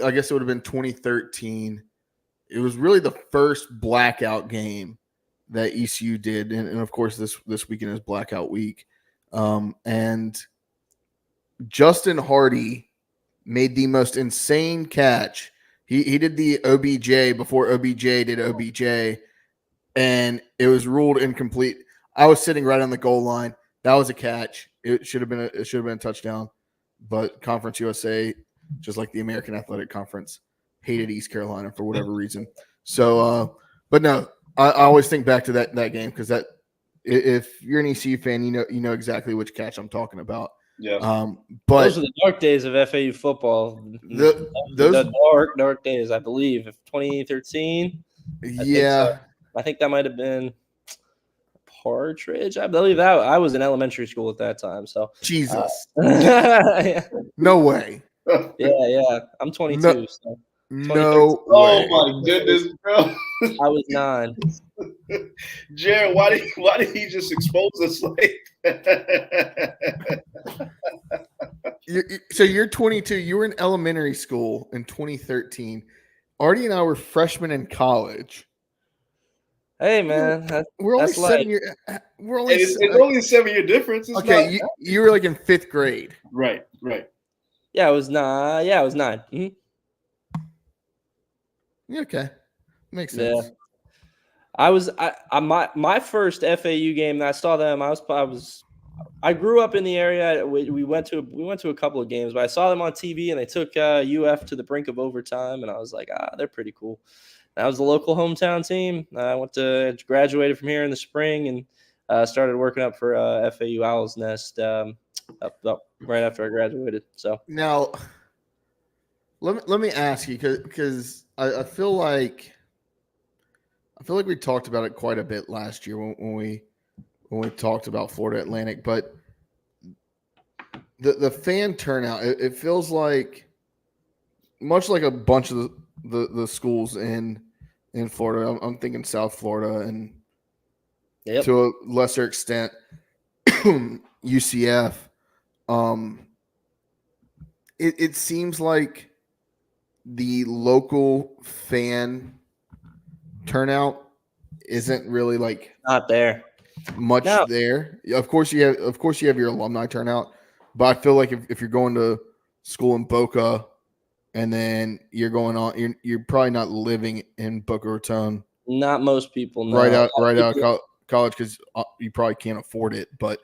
I guess it would have been 2013. It was really the first blackout game that ECU did. And of course, this weekend is blackout week. And Justin Hardy made the most insane catch. He did the OBJ before OBJ did OBJ, and it was ruled incomplete. I was sitting right on the goal line. That was a catch. It should have been a touchdown, but Conference USA, just like the American Athletic Conference, hated East Carolina for whatever reason. So, but no, I always think back to that game, because that, if you're an ECU fan, you know exactly which catch I'm talking about. Yeah. But those are the dark days of FAU football. The dark days, I believe, of 2013. Yeah, I think that might have been Partridge. I believe that I was in elementary school at that time. So Jesus, yeah. No way. Yeah. I'm 22. No way. Oh my goodness, bro. I was 9. Jared, why did he just expose us like that? So you're 22. You were in elementary school in 2013. Artie and I were freshmen in college. Hey man, we're only 7 years. We're only. It's only a 7-year difference. It's okay, you were like in 5th grade. Right. Yeah, I was 9. Yeah, I was 9. Mm-hmm. Yeah, okay, makes sense. Yeah. My first FAU game that I saw them. I grew up in the area. We went to a couple of games, but I saw them on TV, and they took UF to the brink of overtime, and I was like, they're pretty cool. That was the local hometown team. I graduated from here in the spring, and started working up for FAU Owl's Nest up right after I graduated. So now, let me ask you, because I feel like we talked about it quite a bit last year when we talked about Florida Atlantic, but the fan turnout, it feels like much like a bunch of the schools in Florida. I'm thinking South Florida and to a lesser extent UCF. It seems like the local fan turnout isn't really like not there much there. Of course you have your alumni turnout, but I feel like if you're going to school in Boca and then you're going on, you're probably not living in Boca Raton. Not most people, no. Right out of college, because you probably can't afford it. But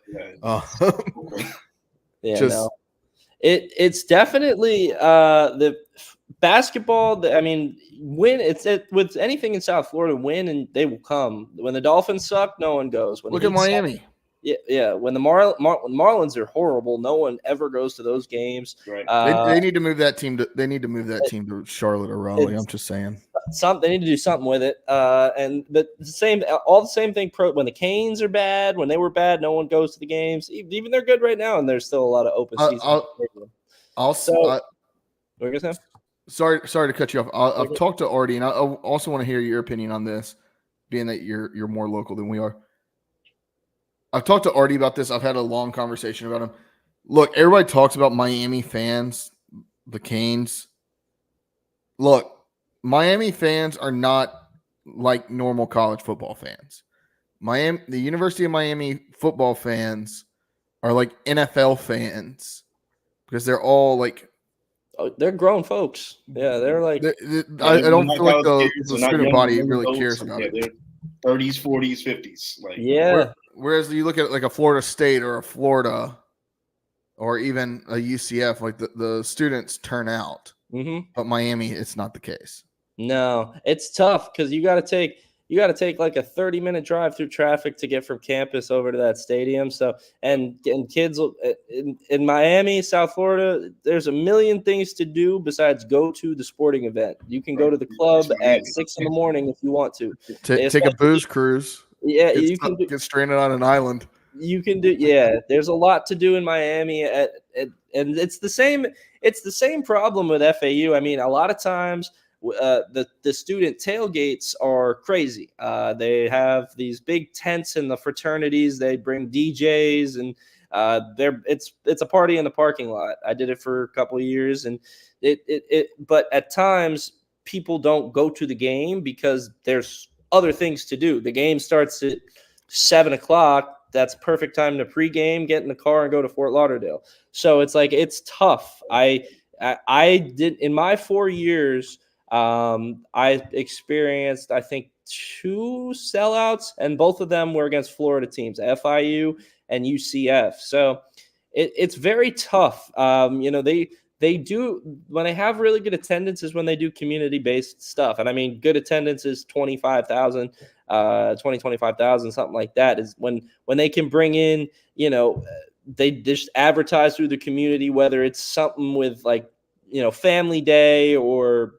it's definitely the basketball. With anything in South Florida, win and they will come. When the Dolphins suck, no one goes. Look at Miami. Yeah. When the Marlins are horrible, no one ever goes to those games. Right. They need to move that team to Charlotte or Raleigh. I'm just saying. They need to do something with it. But all the same thing. When the Canes are bad, when they were bad, no one goes to the games. Even they're good right now, and there's still a lot of open season. What are you gonna say? Sorry to cut you off. I've talked to Artie, and I also want to hear your opinion on this, being that you're more local than we are. I've talked to Artie about this. I've had a long conversation about him. Look, everybody talks about Miami fans, the Canes. look, Miami fans are not like normal college football fans. The University of Miami football fans are like NFL fans because they're all like Oh, they're grown folks. Yeah, they're like I They're don't not feel like college kids, the they're not student body young really adults. cares about Yeah, it. they're 30s, 40s, 50s. Like, yeah. Whereas you look at like a Florida State or a Florida or even a UCF, like the students turn out. Mm-hmm. But Miami, it's not the case. No, it's tough because you got to take like a 30-minute drive through traffic to get from campus over to that stadium. So and kids in Miami, South Florida, there's a million things to do besides go to the sporting event. You can go to the club at 6 in the morning if you want to. Take a booze cruise. Yeah, Get, you can do. get stranded on an island. You can do. Yeah, there's a lot to do in Miami, and it's the same. It's the same problem with FAU. I mean, a lot of times the student tailgates are crazy. They have these big tents in the fraternities. They bring DJs and it's a party in the parking lot. I did it for a couple of years, and but at times people don't go to the game because there's other things to do. The game starts at 7 o'clock. That's perfect time to pregame, get in the car, and go to Fort Lauderdale. So it's like it's tough. I did in my 4 years. I experienced, I think, 2 sellouts, and both of them were against Florida teams, FIU and UCF. So it's very tough. They do when they have really good attendance is when they do community-based stuff. And I mean, good attendance is 25,000, 25,000, something like that is when they can bring in, they just advertise through the community, whether it's something with like, family day or,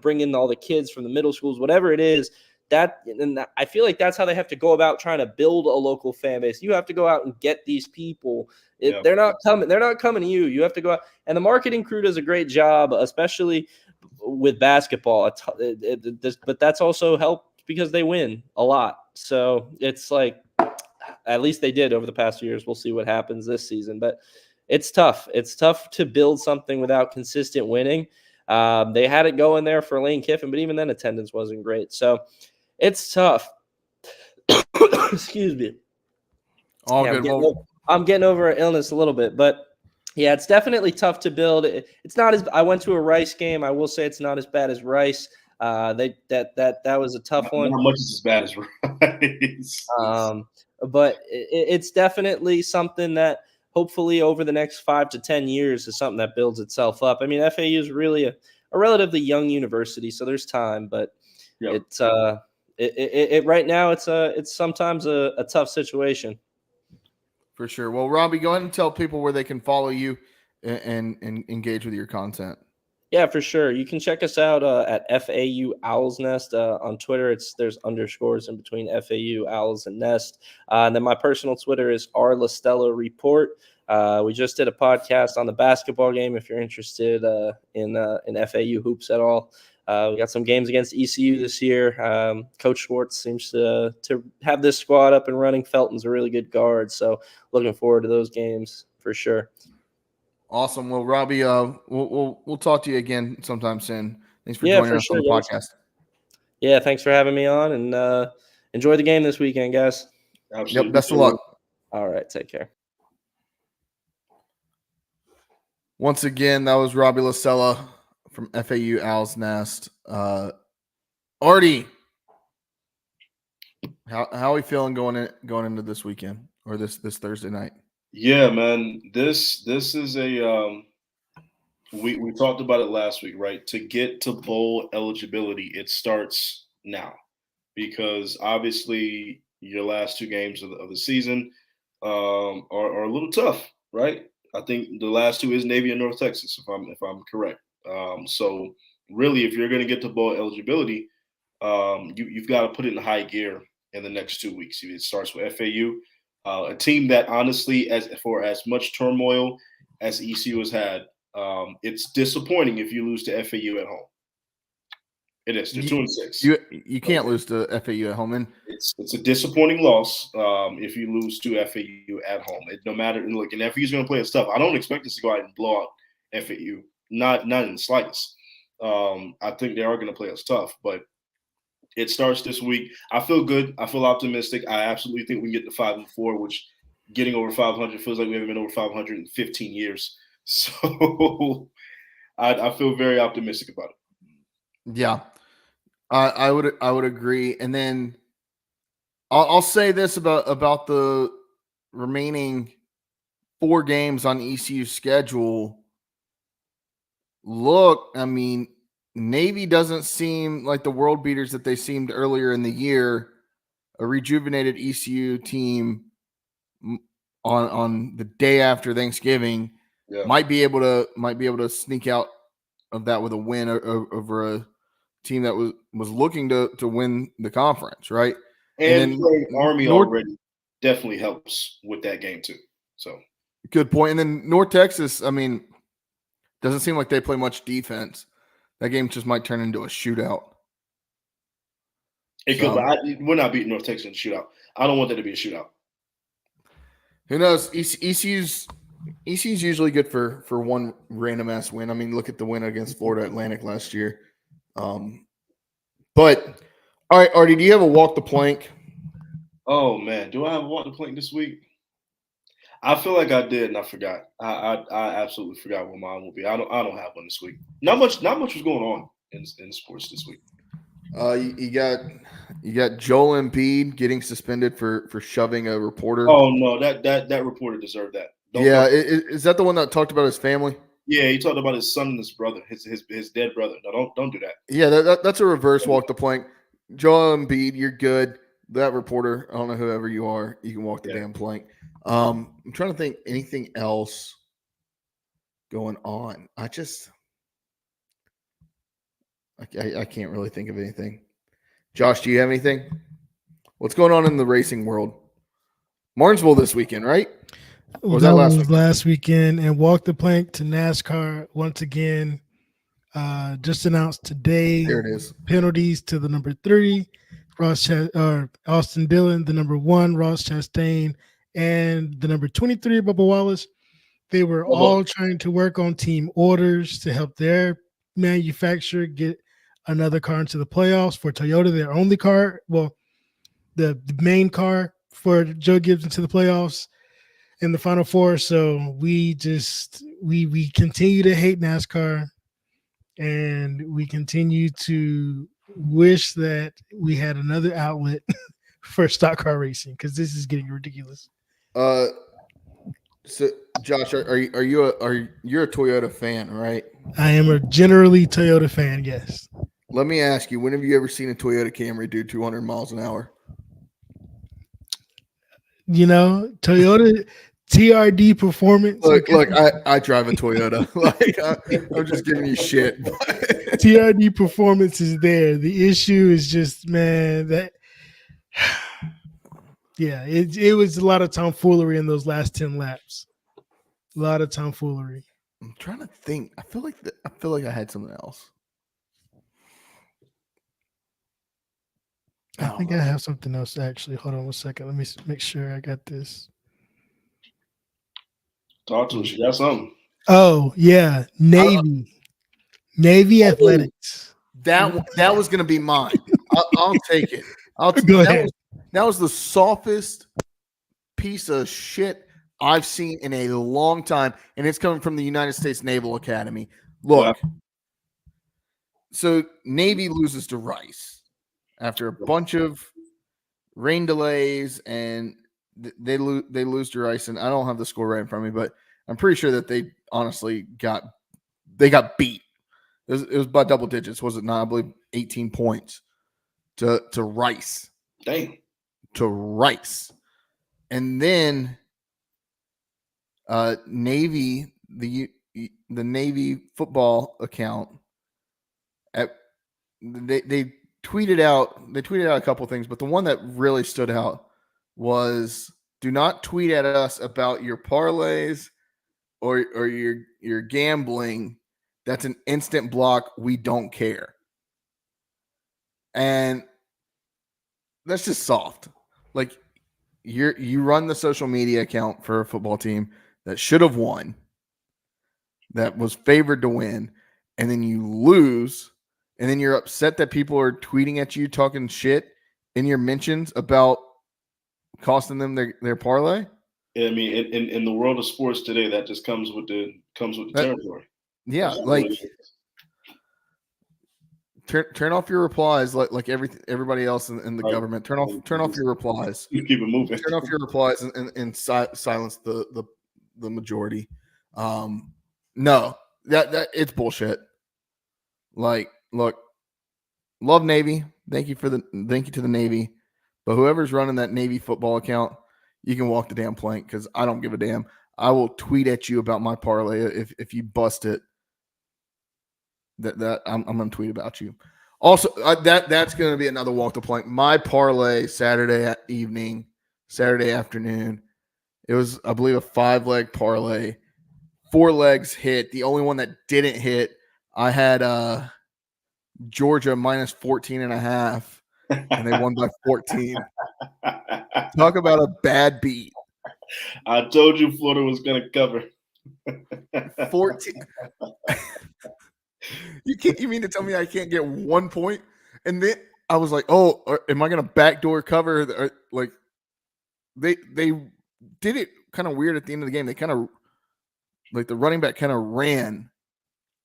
bring in all the kids from the middle schools, whatever it is. And I feel like that's how they have to go about trying to build a local fan base. You have to go out and get these people. They're not coming. They're not coming to you. You have to go out, and the marketing crew does a great job, especially with basketball. But that's also helped because they win a lot. So it's like, at least they did over the past few years. We'll see what happens this season, but it's tough. It's tough to build something without consistent winning. They had it going there for Lane Kiffin, but even then attendance wasn't great. So it's tough. Excuse me. All good. I'm getting over an illness a little bit, but yeah, it's definitely tough to build. It's not as I went to a Rice game. I will say it's not as bad as Rice. That was a tough one. Not much is as bad as Rice. But it's definitely something that hopefully over the next 5 to 10 years is something that builds itself up. I mean, FAU is really a relatively young university, so there's time, but it's right now it's sometimes a tough situation. For sure. Well, Robbie, go ahead and tell people where they can follow you and engage with your content. Yeah, for sure. You can check us out at FAU Owls Nest on Twitter. There's underscores in between FAU Owls and Nest. And then my personal Twitter is rlastella Report. We just did a podcast on the basketball game. If you're interested in FAU hoops at all, we got some games against ECU this year. Coach Schwartz seems to have this squad up and running. Felton's a really good guard, so looking forward to those games for sure. Awesome. Well, Robbie, we'll talk to you again sometime soon. Thanks for joining us on the podcast. Yeah, thanks for having me on, and enjoy the game this weekend, guys. Absolutely. Yep. Best of luck. All right. Take care. Once again, that was Robbie Lasella from FAU Owls Nest. Artie, how are we feeling going into this weekend or this Thursday night? Yeah, man. This is a we talked about it last week, right? To get to bowl eligibility, it starts now because obviously your last 2 games of the season are a little tough, right? I think the last 2 is Navy and North Texas, if I'm correct. So really, if you're going to get to bowl eligibility, you've got to put it in high gear in the next 2 weeks. It starts with FAU, a team that honestly, as much turmoil as ECU has had, it's disappointing if you lose to FAU at home. It is. They're 2-6. You can't lose to FAU at home, and it's a disappointing loss if you lose to FAU at home. No matter look, and FAU's going to play its stuff. I don't expect us to go out and blow out FAU, not in the slightest. I think they are going to play us tough, but it starts this week. I feel good. I feel optimistic. I absolutely think we can get to 5-4, which getting over 500 feels like we haven't been over 500 in 15 years. So I feel very optimistic about it. Yeah, I would agree. And then I'll say this about the remaining 4 games on ECU's schedule. Look, I mean, Navy doesn't seem like the world beaters that they seemed earlier in the year. A rejuvenated ECU team on the day after Thanksgiving might be able to sneak out of that with a win over a team that was looking to win the conference, right? And playing Army already definitely helps with that game too. So good point. And then North Texas, I mean, doesn't seem like they play much defense. That game just might turn into a shootout. It could, but we're not beating North Texas in a shootout. I don't want that to be a shootout. Who knows? ECU's usually good for one random ass win. I mean, look at the win against Florida Atlantic last year. But all right, Artie, do you have a walk the plank? Oh man, do I have a walk the plank this week? I feel like I did, and I forgot. I absolutely forgot what mine will be. I don't have one this week. Not much was going on in sports this week. You got Joel Embiid getting suspended for shoving a reporter. Oh no, that reporter deserved that. Is that the one that talked about his family? Yeah, he talked about his son and his brother, his dead brother. No, don't do that. Yeah, that's a reverse walk the plank. Joel Embiid, you're good. That reporter, I don't know whoever you are, you can walk the damn plank. I'm trying to think anything else going on. I can't really think of anything. Josh, do you have anything? What's going on in the racing world? Martinsville this weekend, right? Or was that last weekend? And walk the plank to NASCAR once again. Just announced today. There it is. Penalties to the number 3, Austin Dillon, the number 1, Ross Chastain, and the number 23, Bubba Wallace. They were all trying to work on team orders to help their manufacturer get another car into the playoffs. For Toyota, their only car, well, the main car for Joe Gibbs into the playoffs in the Final Four. So we continue to hate NASCAR, and we continue to wish that we had another outlet for stock car racing, because this is getting ridiculous. So Josh, are you a Toyota fan, right? I am a generally Toyota fan, yes. Let me ask you, when have you ever seen a Toyota Camry do 200 miles an hour? You know, Toyota TRD performance. Look, I drive a Toyota. I'm just giving you shit. TRD performance is there. The issue is just, man, that yeah, it was a lot of tomfoolery in those last 10 laps. A lot of tomfoolery. I'm trying to think. I feel like I had something else. I think I have something else, actually. Hold on 1 second. Let me make sure I got this. Talk to us. You got something. Oh, yeah. Navy athletics. That was going to be mine. I'll take it. Go ahead. That was the softest piece of shit I've seen in a long time, and it's coming from the United States Naval Academy. Look, so Navy loses to Rice after a bunch of rain delays, and they lose to Rice. And I don't have the score right in front of me, but I'm pretty sure that they honestly got beat. It was by double digits, was it not? I believe 18 points to Rice. Dang. To Rice. And then Navy, the Navy football account, they tweeted out a couple things, but the one that really stood out was, do not tweet at us about your parlays or your gambling. That's an instant block. We don't care. And that's just soft. Like, you run the social media account for a football team that should have won, that was favored to win, and then you lose, and then you're upset that people are tweeting at you talking shit in your mentions about costing them their parlay. I mean, in the world of sports today, that just comes with the territory. Yeah, like turn off your replies like everybody else in the government. Turn off your replies. You keep it moving. Turn off your replies and silence the majority. No, that it's bullshit. Like, look, love Navy. Thank you to the Navy, but whoever's running that Navy football account, you can walk the damn plank because I don't give a damn. I will tweet at you about my parlay if you bust it. That I'm gonna tweet about you. Also, that's gonna be another walk the plank. My parlay Saturday afternoon. It was, I believe, a 5-leg parlay. 4 legs hit. The only one that didn't hit, I had Georgia minus 14.5, and they won by 14. Talk about a bad beat. I told you Florida was going to cover. 14. You mean to tell me I can't get 1 point? And then I was like, oh, am I going to backdoor cover? Or, like, they did it kind of weird at the end of the game. They kind of, like, the running back kind of ran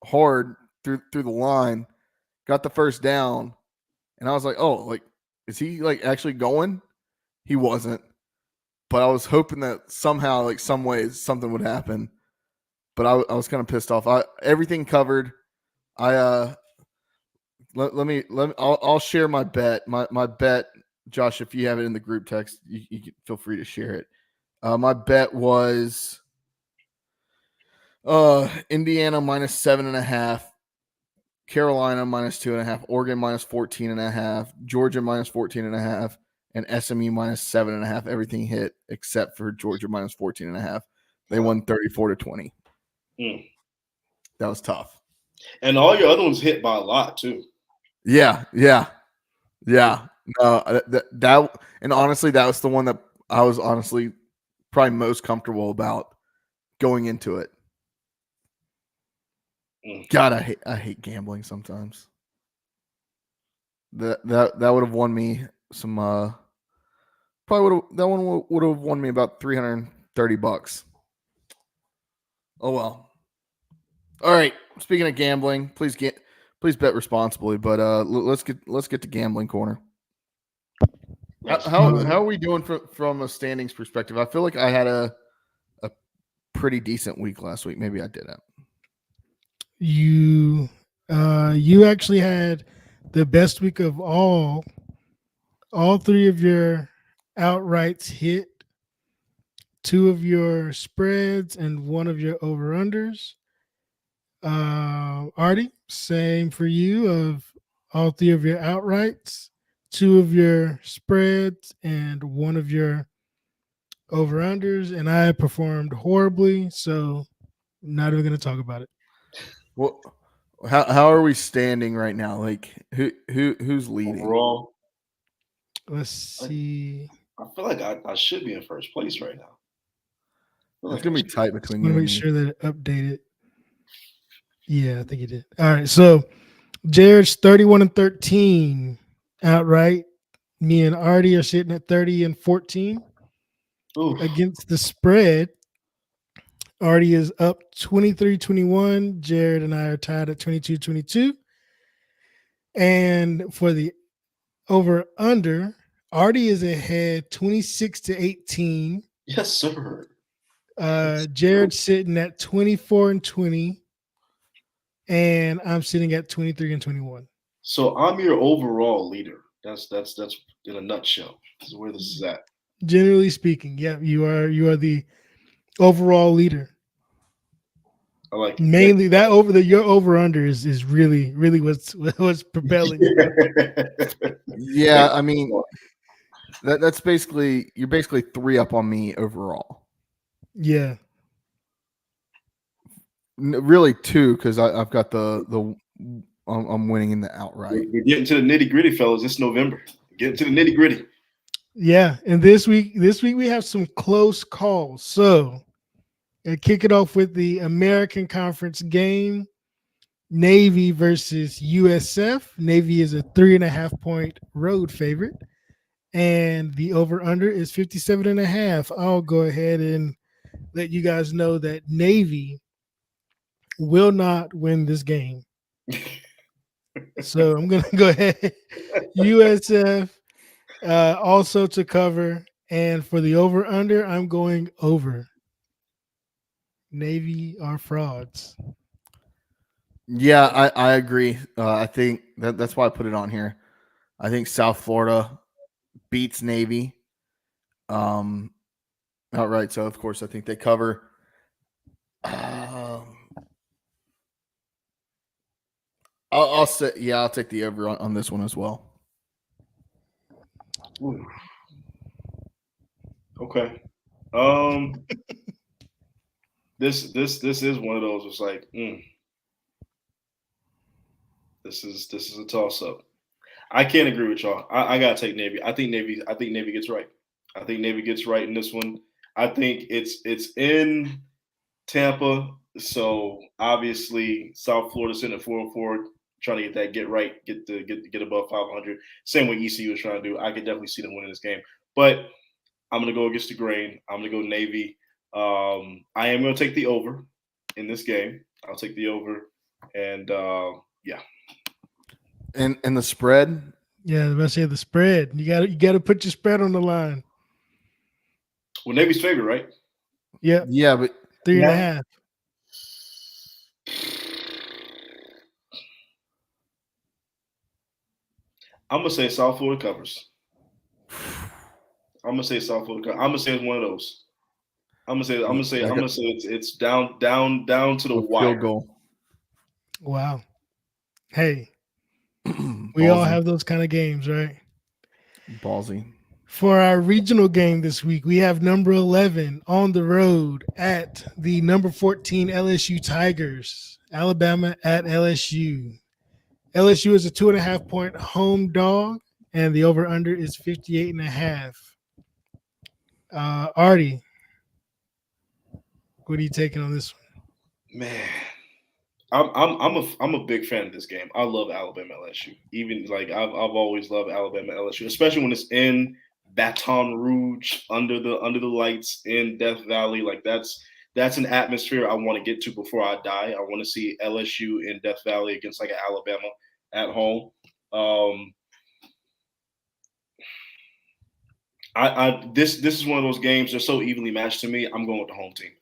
hard through the line, got the first down, and I was like, oh, like, is he, like, actually going? He wasn't. But I was hoping that somehow, like, some ways, something would happen. But I was kind of pissed off. Everything covered. I'll share my bet. My bet, Josh, if you have it in the group text, you can feel free to share it. My bet was Indiana minus 7.5, Carolina minus 2.5, Oregon minus 14.5, Georgia minus 14.5, and SMU minus 7.5. Everything hit except for Georgia minus 14.5. They won 34-20. That was tough. And all your other ones hit by a lot too. Yeah. No, that and honestly, that was the one that I was honestly probably most comfortable about going into it. God, I hate gambling sometimes. That would have won me some that one would have won me about $330. Oh well. All right. Speaking of gambling, please bet responsibly. But let's get to gambling corner. How are we doing from a standings perspective? I feel like I had a pretty decent week last week. Maybe I didn't. You actually had the best week of all. All 3 of your outrights hit, 2 of your spreads, and 1 of your over-unders. Artie, same for you, of all 3 of your outrights, 2 of your spreads, and 1 of your over-unders. And I performed horribly, so I'm not even going to talk about it. Well, how are we standing right now? Like who's leading? Overall, let's see. I feel like I should be in first place right now. It's gonna be tight between you. Let me make sure that it updated. Yeah, I think it did. All right, so Jared's 31-13 outright. Me and Artie are sitting at 30-14. Ooh. Against the spread. Artie is up 23-21. Jared and I are tied at 22-22. And for the over-under, Artie is ahead 26-18. Yes, sir. Jared's sitting at 24-20. And I'm sitting at 23-21. So I'm your overall leader. That's in a nutshell. This is where this is at. Generally speaking, yeah, you are the overall leader. I like it. Mainly your over under is really what's propelling. Yeah, I mean that's basically you're basically 3 up on me overall. Yeah. Really 2 because I've got the I'm winning in the outright. We're getting to the nitty gritty, fellas. It's November. Getting to the nitty gritty. Yeah, and this week we have some close calls. So, kick it off with the American Conference game. Navy versus USF. Navy is a 3.5-point road favorite. And the over-under is 57.5. I'll go ahead and let you guys know that Navy will not win this game. So I'm going to go ahead. USF also to cover. And for the over-under, I'm going over. Navy are frauds. Yeah, I agree. I think that's why I put it on here. I think South Florida beats Navy outright. So, of course, I think they cover. I'll say, yeah, I'll take the over on this one as well. Ooh. Okay. This is one of those. It's like, this is a toss up. I can't agree with y'all. I gotta take Navy. I think Navy gets right. I think Navy gets right in this one. I think it's in Tampa, so obviously South Florida sitting at 4-4, trying to get right, get above 500. Same way ECU is trying to do. I could definitely see them winning this game, but I'm gonna go against the grain. I'm gonna go Navy. I am gonna take the over in this game. I'll take the over, and yeah. And the spread? Yeah, let's say the spread. You got to put your spread on the line. Well, Navy's favorite, right? Yeah. Yeah, but 3.5. I'm gonna say South Florida covers. I'm gonna say South Florida covers. I'm gonna say it's one of those. I'm gonna say it's down to the wire. Field goal. Wow. Hey, we all have those kind of games, right? Ballsy. For our regional game this week, we have number 11 on the road at the number 14 LSU Tigers. Alabama at LSU. LSU is a 2.5-point home dog, and the over-under is 58.5. Artie, what are you taking on this one? Man, I'm a big fan of this game. I love Alabama LSU. Even like I've always loved Alabama LSU, especially when it's in Baton Rouge under the lights in Death Valley. Like that's an atmosphere I want to get to before I die. I want to see LSU in Death Valley against like an Alabama at home. This is one of those games that are so evenly matched to me. I'm going with the home team.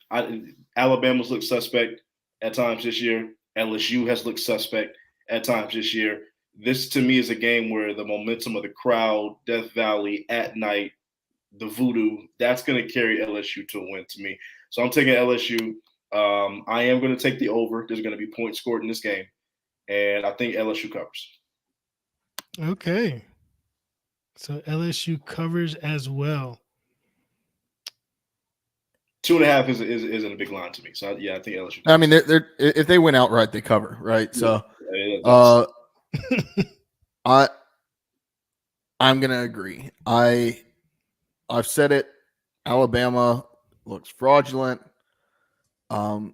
Alabama's looked suspect at times this year. LSU has looked suspect at times this year. This to me is a game where the momentum of the crowd, Death Valley at night, the voodoo, that's going to carry LSU to a win to me. So I'm taking LSU. I am going to take the over. There's going to be points scored in this game, and I think LSU covers. Okay. So LSU covers as well. 2.5 isn't a big line to me. So yeah, I think LSU covers. I mean, they're if they win outright, they cover, right? So, I'm gonna agree. I've said it. Alabama looks fraudulent. I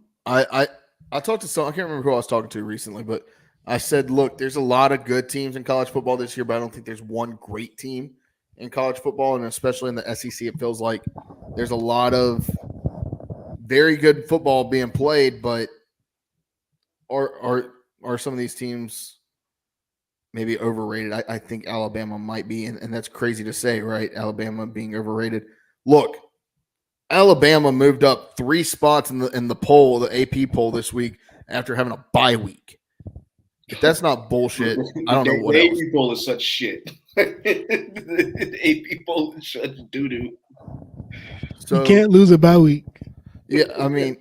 talked to I can't remember who I was talking to recently, but I said, look, there's a lot of good teams in college football this year, but I don't think there's one great team in college football, and especially in the SEC, it feels like there's a lot of very good football being played, but are some of these teams maybe overrated? I think Alabama might be, and that's crazy to say, right? Alabama being overrated. Look, Alabama moved up 3 spots in the poll, the AP poll this week after having a bye week. If that's not bullshit, I don't know what else. The AP poll is such shit. The AP poll is such doo-doo. So, you can't lose a bye week. Yeah, I mean,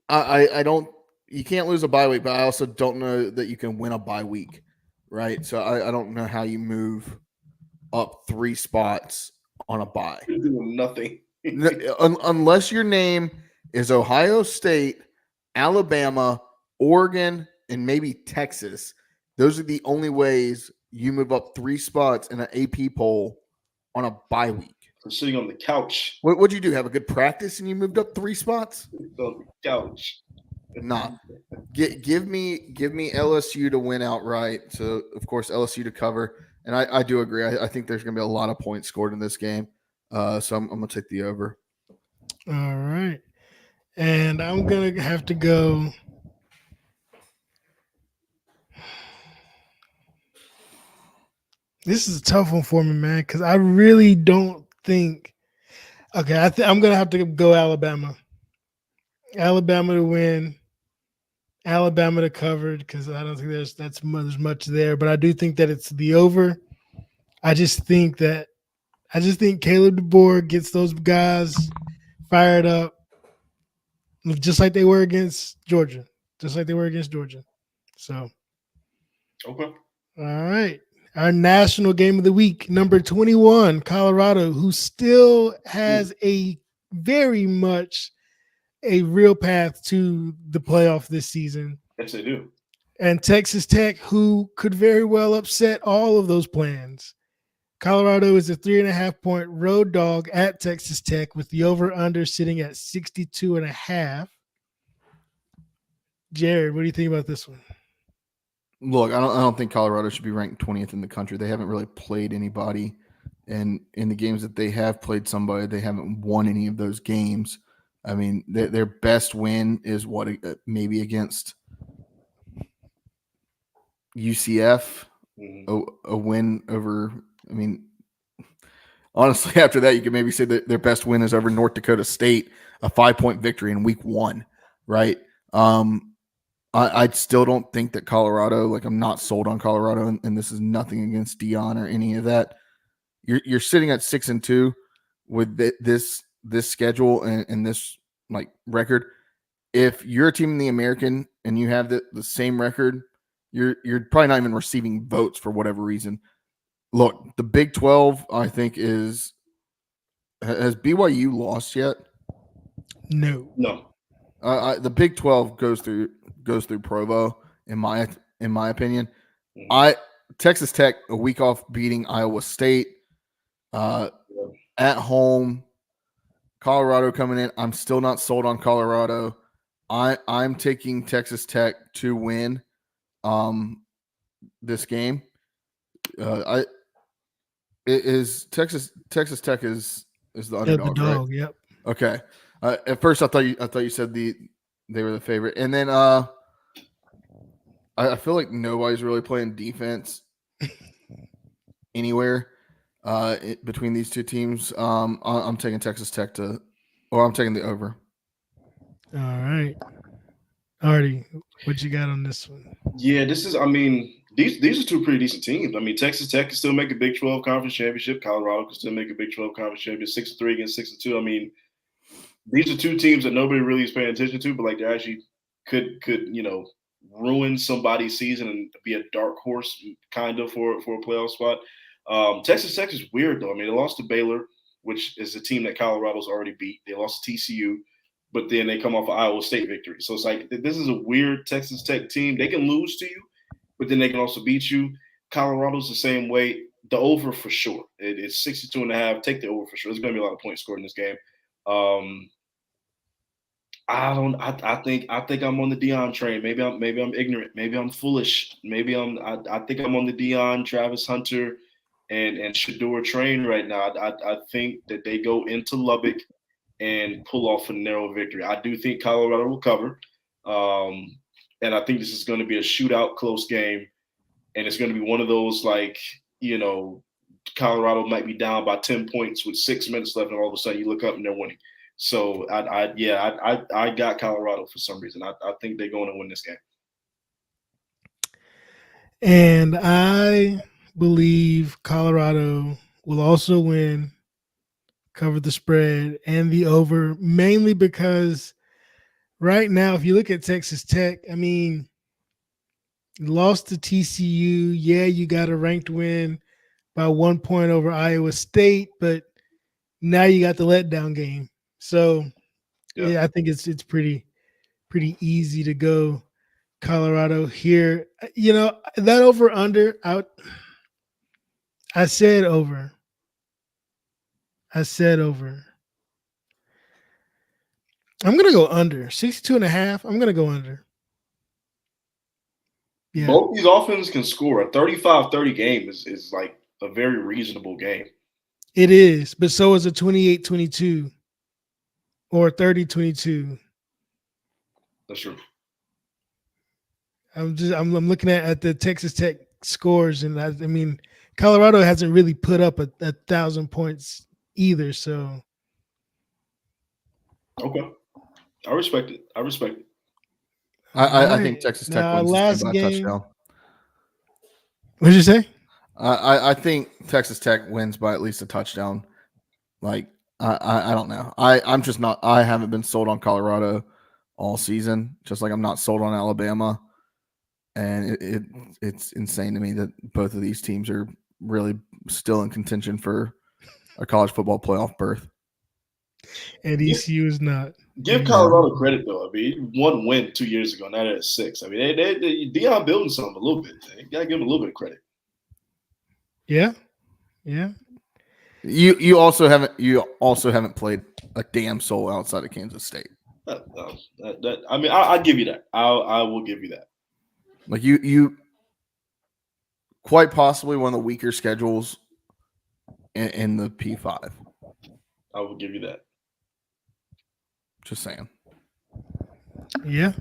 I don't. You can't lose a bye week, but I also don't know that you can win a bye week, right? So I don't know how you move up 3 spots on a bye. You're doing nothing. Unless your name is Ohio State, Alabama, Oregon, and maybe Texas. Those are the only ways you move up 3 spots in an AP poll on a bye week. I'm sitting on the couch. What'd you do? Have a good practice and you moved up 3 spots? On the couch. Nah. Give me LSU to win outright. So of course LSU to cover, and I do agree. I think there's going to be a lot of points scored in this game. So I'm going to take the over. All right, and I'm gonna have to go. This is a tough one for me, man, because I really don't think. Okay, I'm gonna have to go Alabama. Alabama to win. Alabama to cover because I don't think there's much there, but I do think that it's the over. I just think Caleb DeBoer gets those guys fired up, just like they were against Georgia. So, Okay. all right. Our national game of the week, number 21, Colorado, who still has a very much a real path to the playoff this season. Yes, they do. And Texas Tech, who could very well upset all of those plans. Colorado is a 3.5-point road dog at Texas Tech with the over-under sitting at 62.5. Jared, what do you think about this one? Look, I don't think Colorado should be ranked 20th in the country. They haven't really played anybody, and in the games that they have played somebody, they haven't won any of those games. I mean, their best win is what maybe against UCF, a win over. I mean, honestly, after that, you could maybe say that their best win is over North Dakota State, a 5-point victory in week 1, right? I still don't think that Colorado, like I'm not sold on Colorado, and this is nothing against Dion or any of that. You're sitting at 6-2 with this schedule and this like record. If you're a team in the American and you have the same record, you're probably not even receiving votes for whatever reason. Look, the Big 12, I think has BYU lost yet? No. The Big 12 goes through Provo in my opinion. Texas Tech a week off beating Iowa State at home. Colorado coming in. I'm still not sold on Colorado. I'm taking Texas Tech to win this game. Texas Tech is the underdog, the dog, right? Yep. Okay. At first I thought you said they were the favorite. And then I feel like nobody's really playing defense anywhere between these two teams. I'm taking Texas Tech I'm taking the over. All right. Artie, what you got on this one? Yeah, these are two pretty decent teams. I mean, Texas Tech can still make a Big 12 conference championship. Colorado can still make a Big 12 conference championship. 6-3 against 6-2. I mean, these are two teams that nobody really is paying attention to, but like they actually could ruin somebody's season and be a dark horse kind of for a playoff spot. Texas Tech is weird though. I mean, they lost to Baylor, which is a team that Colorado's already beat. They lost to TCU, but then they come off an Iowa State victory. So it's like this is a weird Texas Tech team. They can lose to you, but then they can also beat you. Colorado's the same way. The over for sure. It's 62.5. Take the over for sure. There's going to be a lot of points scored in this game. I think I'm on the Dion train. Maybe I'm ignorant. Maybe I'm foolish. I think I'm on the Dion, Travis Hunter, and Shador train right now. I think that they go into Lubbock and pull off a narrow victory. I do think Colorado will cover. And I think this is going to be a shootout, close game. And it's going to be one of those Colorado might be down by 10 points with 6 minutes left, and all of a sudden you look up and they're winning. So I got Colorado for some reason. I think they're going to win this game. And I believe Colorado will also win, cover the spread and the over, mainly because right now, if you look at Texas Tech, I mean, lost to TCU. Yeah, you got a ranked win by 1 point over Iowa State, but now you got the letdown game. So yeah, I think it's pretty easy to go Colorado here. That over under out. I said over. I'm going to go under 62.5. I'm going to go under. Yeah. Both these offenses can score. A 35-30 game is like a very reasonable game. It is, but so is a 28-22 or 30-22. That's true. I'm looking at the Texas Tech scores, and I mean, Colorado hasn't really put up a 1,000 points either. So Okay. I respect it. I think Texas Tech now, wins this last game by a game. touchdown. What'd you say? I think Texas Tech wins by at least a touchdown. Like I don't know. I'm just not. I haven't been sold on Colorado all season. Just like I'm not sold on Alabama, and it's insane to me that both of these teams are really still in contention for a college football playoff berth. And ECU is not. Give Colorado credit though. I mean, one win 2 years ago. Now they're at 6. I mean, they Deion building something a little bit. You gotta give them a little bit of credit. Yeah. You also haven't played a damn soul outside of Kansas State. I mean, I'll give you that. I will give you that. Like you quite possibly one of the weaker schedules in the P5. I will give you that. Just saying. Yeah.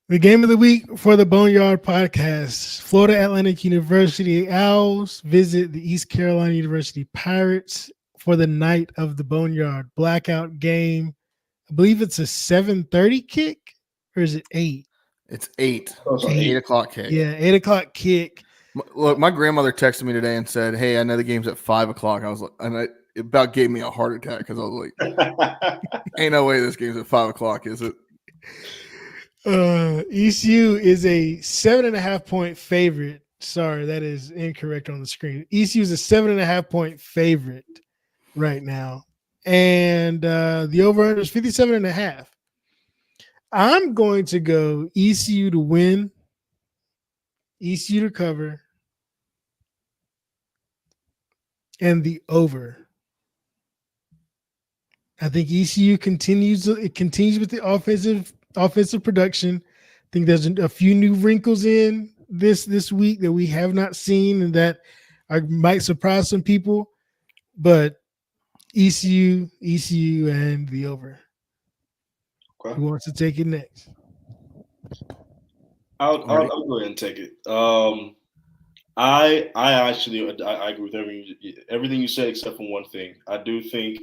The game of the week for the Boneyard podcast: Florida Atlantic University Owls visit the East Carolina University Pirates for the night of the Boneyard blackout game. I believe it's a 7:30 kick, or is it 8? It's 8. Oh, it's 8 o'clock kick. Yeah, 8 o'clock kick. Look, my grandmother texted me today and said, "Hey, I know the game's at 5 o'clock." I was like, and it about gave me a heart attack because I was like, "Ain't no way this game's at 5 o'clock, is it?" ECU is a 7.5 point favorite. Sorry, that is incorrect on the screen. ECU is a 7.5 point favorite right now, and the over/under is 57.5. I'm going to go ECU to win, ECU to cover, and the over. I think ECU continues with the offensive production. I think there's a few new wrinkles in this week that we have not seen and that might surprise some people. But ECU, and the over. Okay. Who wants to take it next? I'll go ahead and take it. I actually agree with everything you said except for one thing. I do think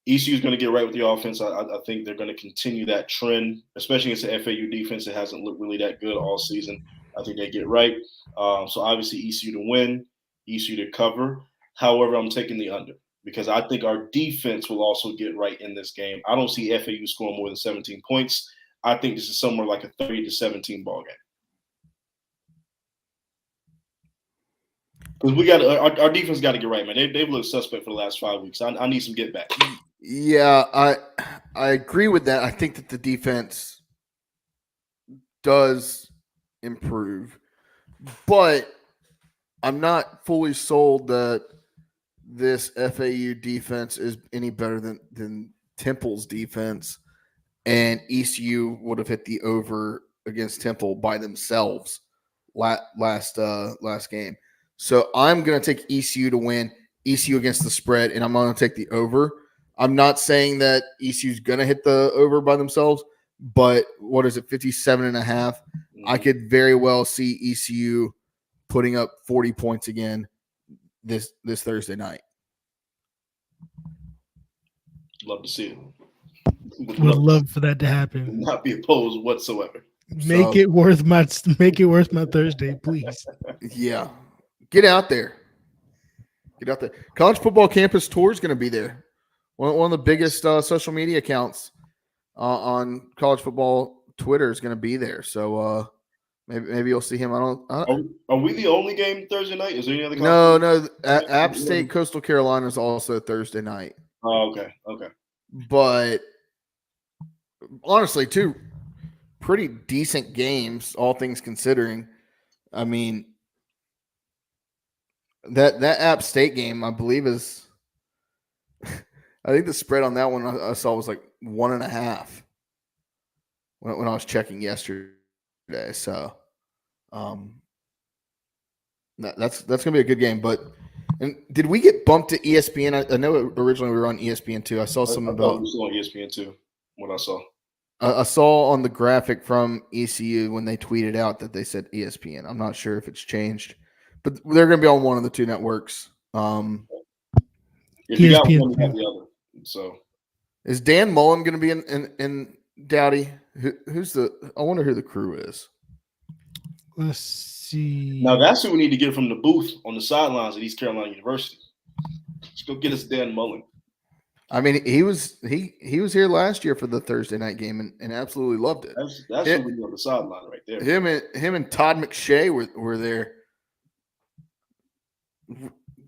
ECU is going to get right with the offense. I think they're going to continue that trend, especially against the FAU defense that hasn't looked really that good all season. I think they get right. So obviously ECU to win, ECU to cover. However, I'm taking the under because I think our defense will also get right in this game. I don't see FAU scoring more than 17 points. I think this is somewhere like a 30-17 ball game. Because we got our defense got to get right, man. They've looked suspect for the last 5 weeks. I need some get back. Yeah, I agree with that. I think that the defense does improve, but I'm not fully sold that this FAU defense is any better than Temple's defense, and ECU would have hit the over against Temple by themselves last game. So I'm going to take ECU to win, ECU against the spread, and I'm going to take the over. I'm not saying that ECU is going to hit the over by themselves, but what is it, 57.5? Mm-hmm. I could very well see ECU putting up 40 points again this Thursday night. Love to see it. Would love for that to happen. Not be opposed whatsoever. Make it worth my Thursday, please. Yeah. Get out there. College Football Campus Tour is going to be there. One of the biggest social media accounts on college football Twitter is going to be there. So maybe you'll see him. Are we the only game Thursday night? Is there any other? No. App State Coastal Carolina is also Thursday night. Oh, okay. But honestly, two pretty decent games, all things considering. I mean, that App State game, I believe, is I think the spread on that one I saw was like 1.5 when I was checking yesterday. today. So that's gonna be a good game. But and did we get bumped to ESPN? I know originally we were on ESPN2. I saw something about. I was on ESPN too. What I saw. I saw on the graphic from ECU when they tweeted out that they said ESPN. I'm not sure if it's changed, but they're going to be on one of the two networks. If you got ESPN. one, you have the other. So is Dan Mullen going to be in Dowdy? Who's the? I wonder who the crew is. Let's see. Now that's who we need to get from the booth on the sidelines at East Carolina University. Let's go get us Dan Mullen. I mean, he was here last year for the Thursday night game and absolutely loved it. That's who we need on the sideline right there. Him and Todd McShay were there.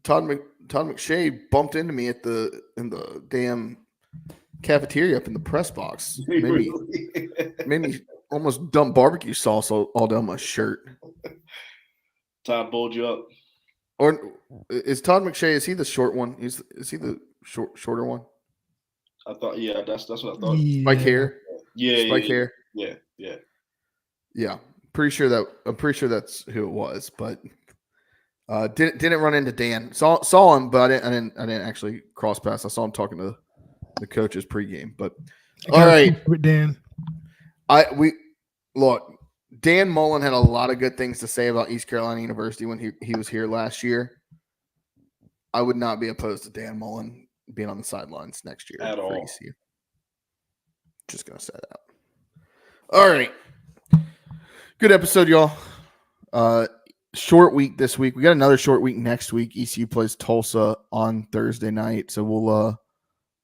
Todd McShay bumped into me in the damn cafeteria up in the press box. Made me almost dump barbecue sauce all down my shirt. Todd bowled you up. Or is Todd McShay? Is he the short one? Is he the shorter one? I thought, yeah, that's what I thought. Yeah. Spike hair. Yeah, Spike hair. Yeah. I'm pretty sure that's who it was, but didn't run into Dan. Saw him, but I didn't actually cross paths. I saw him talking to the coaches pregame. But all right, with Dan. Look. Dan Mullen had a lot of good things to say about East Carolina University when he was here last year. I would not be opposed to Dan Mullen being on the sidelines next year At for all. ECU. Just gonna say that. All right. Good episode, y'all. Short week this week. We got another short week next week. ECU plays Tulsa on Thursday night, so we'll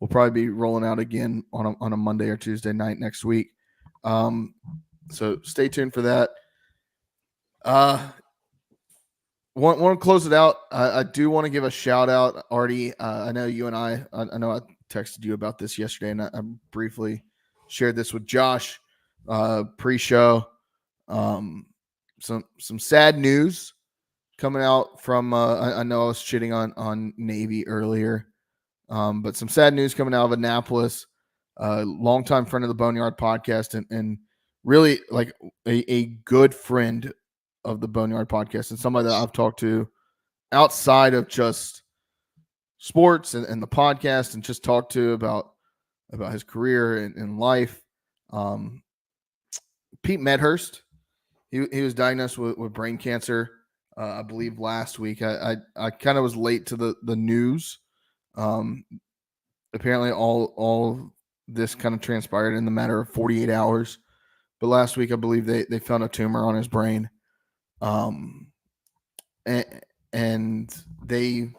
probably be rolling out again on a Monday or Tuesday night next week. So stay tuned for that. Want to close it out. I do want to give a shout out, Artie. I know you and I know I texted you about this yesterday, and I briefly shared this with Josh pre-show. Some sad news coming out from. I know I was shitting on Navy earlier, but some sad news coming out of Annapolis. Longtime friend of the Boneyard podcast, and really like a good friend of the Boneyard podcast and somebody that I've talked to outside of just sports and the podcast and just talked to about his career and life. Pete Medhurst, he was diagnosed with brain cancer, I believe last week. I kind of was late to the news. Apparently all this kind of transpired in the matter of 48 hours. But last week, I believe they found a tumor on his brain. And they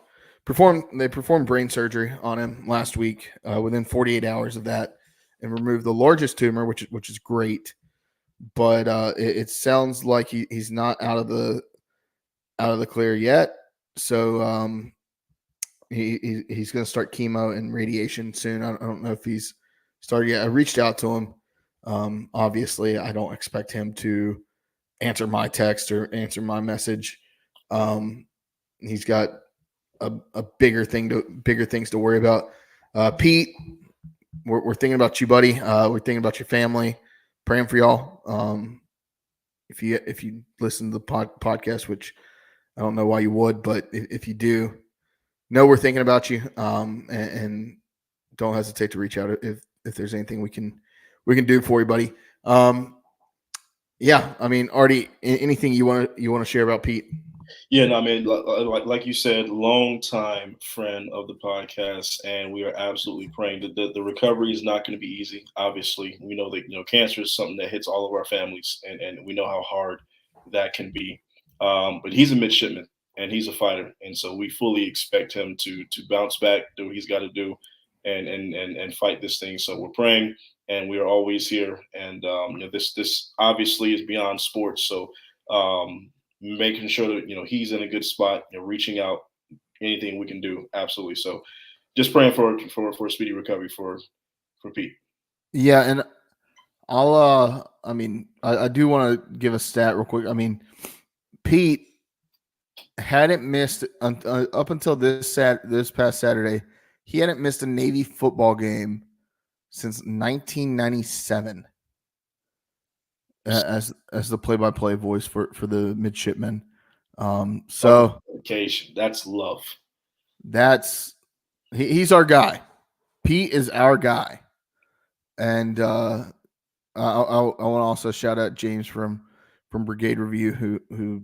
performed brain surgery on him last week within 48 hours of that and removed the largest tumor, which is great. But it sounds like he's not out of the clear yet. So he's going to start chemo and radiation soon. I don't know if he's started yet. I reached out to him. Obviously, I don't expect him to answer my text or answer my message. He's got a bigger things to worry about. Pete, we're thinking about you, buddy. We're thinking about your family. Praying for y'all. If you listen to the podcast, which I don't know why you would, but if you do, know we're thinking about you. And don't hesitate to reach out if there's anything we can do for you, buddy. Yeah, I mean, Artie, anything you want to share about Pete? Yeah, no, I mean, like you said, long time friend of the podcast, and we are absolutely praying that the recovery is not going to be easy. Obviously, we know that cancer is something that hits all of our families, and we know how hard that can be. But he's a midshipman and he's a fighter, and so we fully expect him to bounce back, do what he's got to do, and fight this thing. So we're praying, and we are always here. And this obviously is beyond sports, so. Making sure that he's in a good spot, reaching out, anything we can do, absolutely. So, just praying for a speedy recovery for Pete. Yeah, and I do want to give a stat real quick. I mean, Pete hadn't missed up until this past Saturday. He hadn't missed a Navy football game since 1997. as the play-by-play voice for the midshipmen. So that's love. He's our guy. Pete is our guy. And I want to also shout out James from Brigade Review who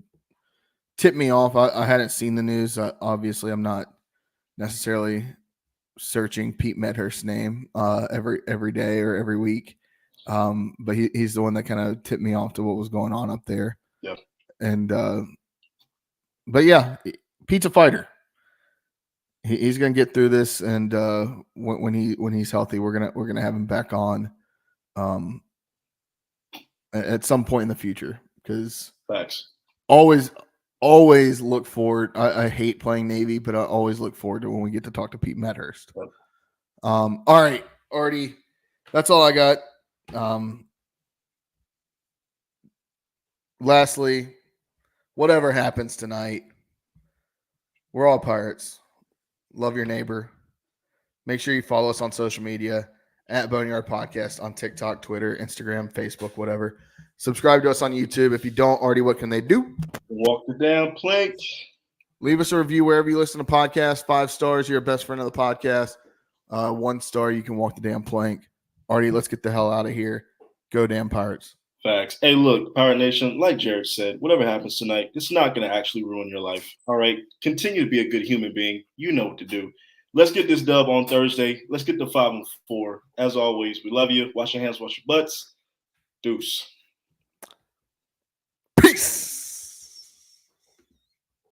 tipped me off. I hadn't seen the news. Obviously, I'm not necessarily searching Pete Medhurst's name every day or every week. But he's the one that kind of tipped me off to what was going on up there. Yeah. And but yeah, Pete's a fighter. He's gonna get through this, and when he's healthy, we're gonna have him back on at some point in the future, because facts. Always look forward. I hate playing Navy, but I always look forward to when we get to talk to Pete Medhurst. Yep. All right, Artie, that's all I got. Lastly, whatever happens tonight, we're all pirates. Love your neighbor. Make sure you follow us on social media at Boneyard Podcast on TikTok, Twitter, Instagram, Facebook, whatever. Subscribe to us on YouTube. If you don't already, what can they do? Walk the damn plank. Leave us a review wherever you listen to podcasts. 5 stars, you're a best friend of the podcast. 1 star, you can walk the damn plank. Artie, let's get the hell out of here. Go damn Pirates. Facts. Hey, look, Pirate Nation, like Jared said, whatever happens tonight, it's not going to actually ruin your life. All right? Continue to be a good human being. You know what to do. Let's get this dub on Thursday. Let's get the 5-4. As always, we love you. Wash your hands, wash your butts. Deuce. Peace.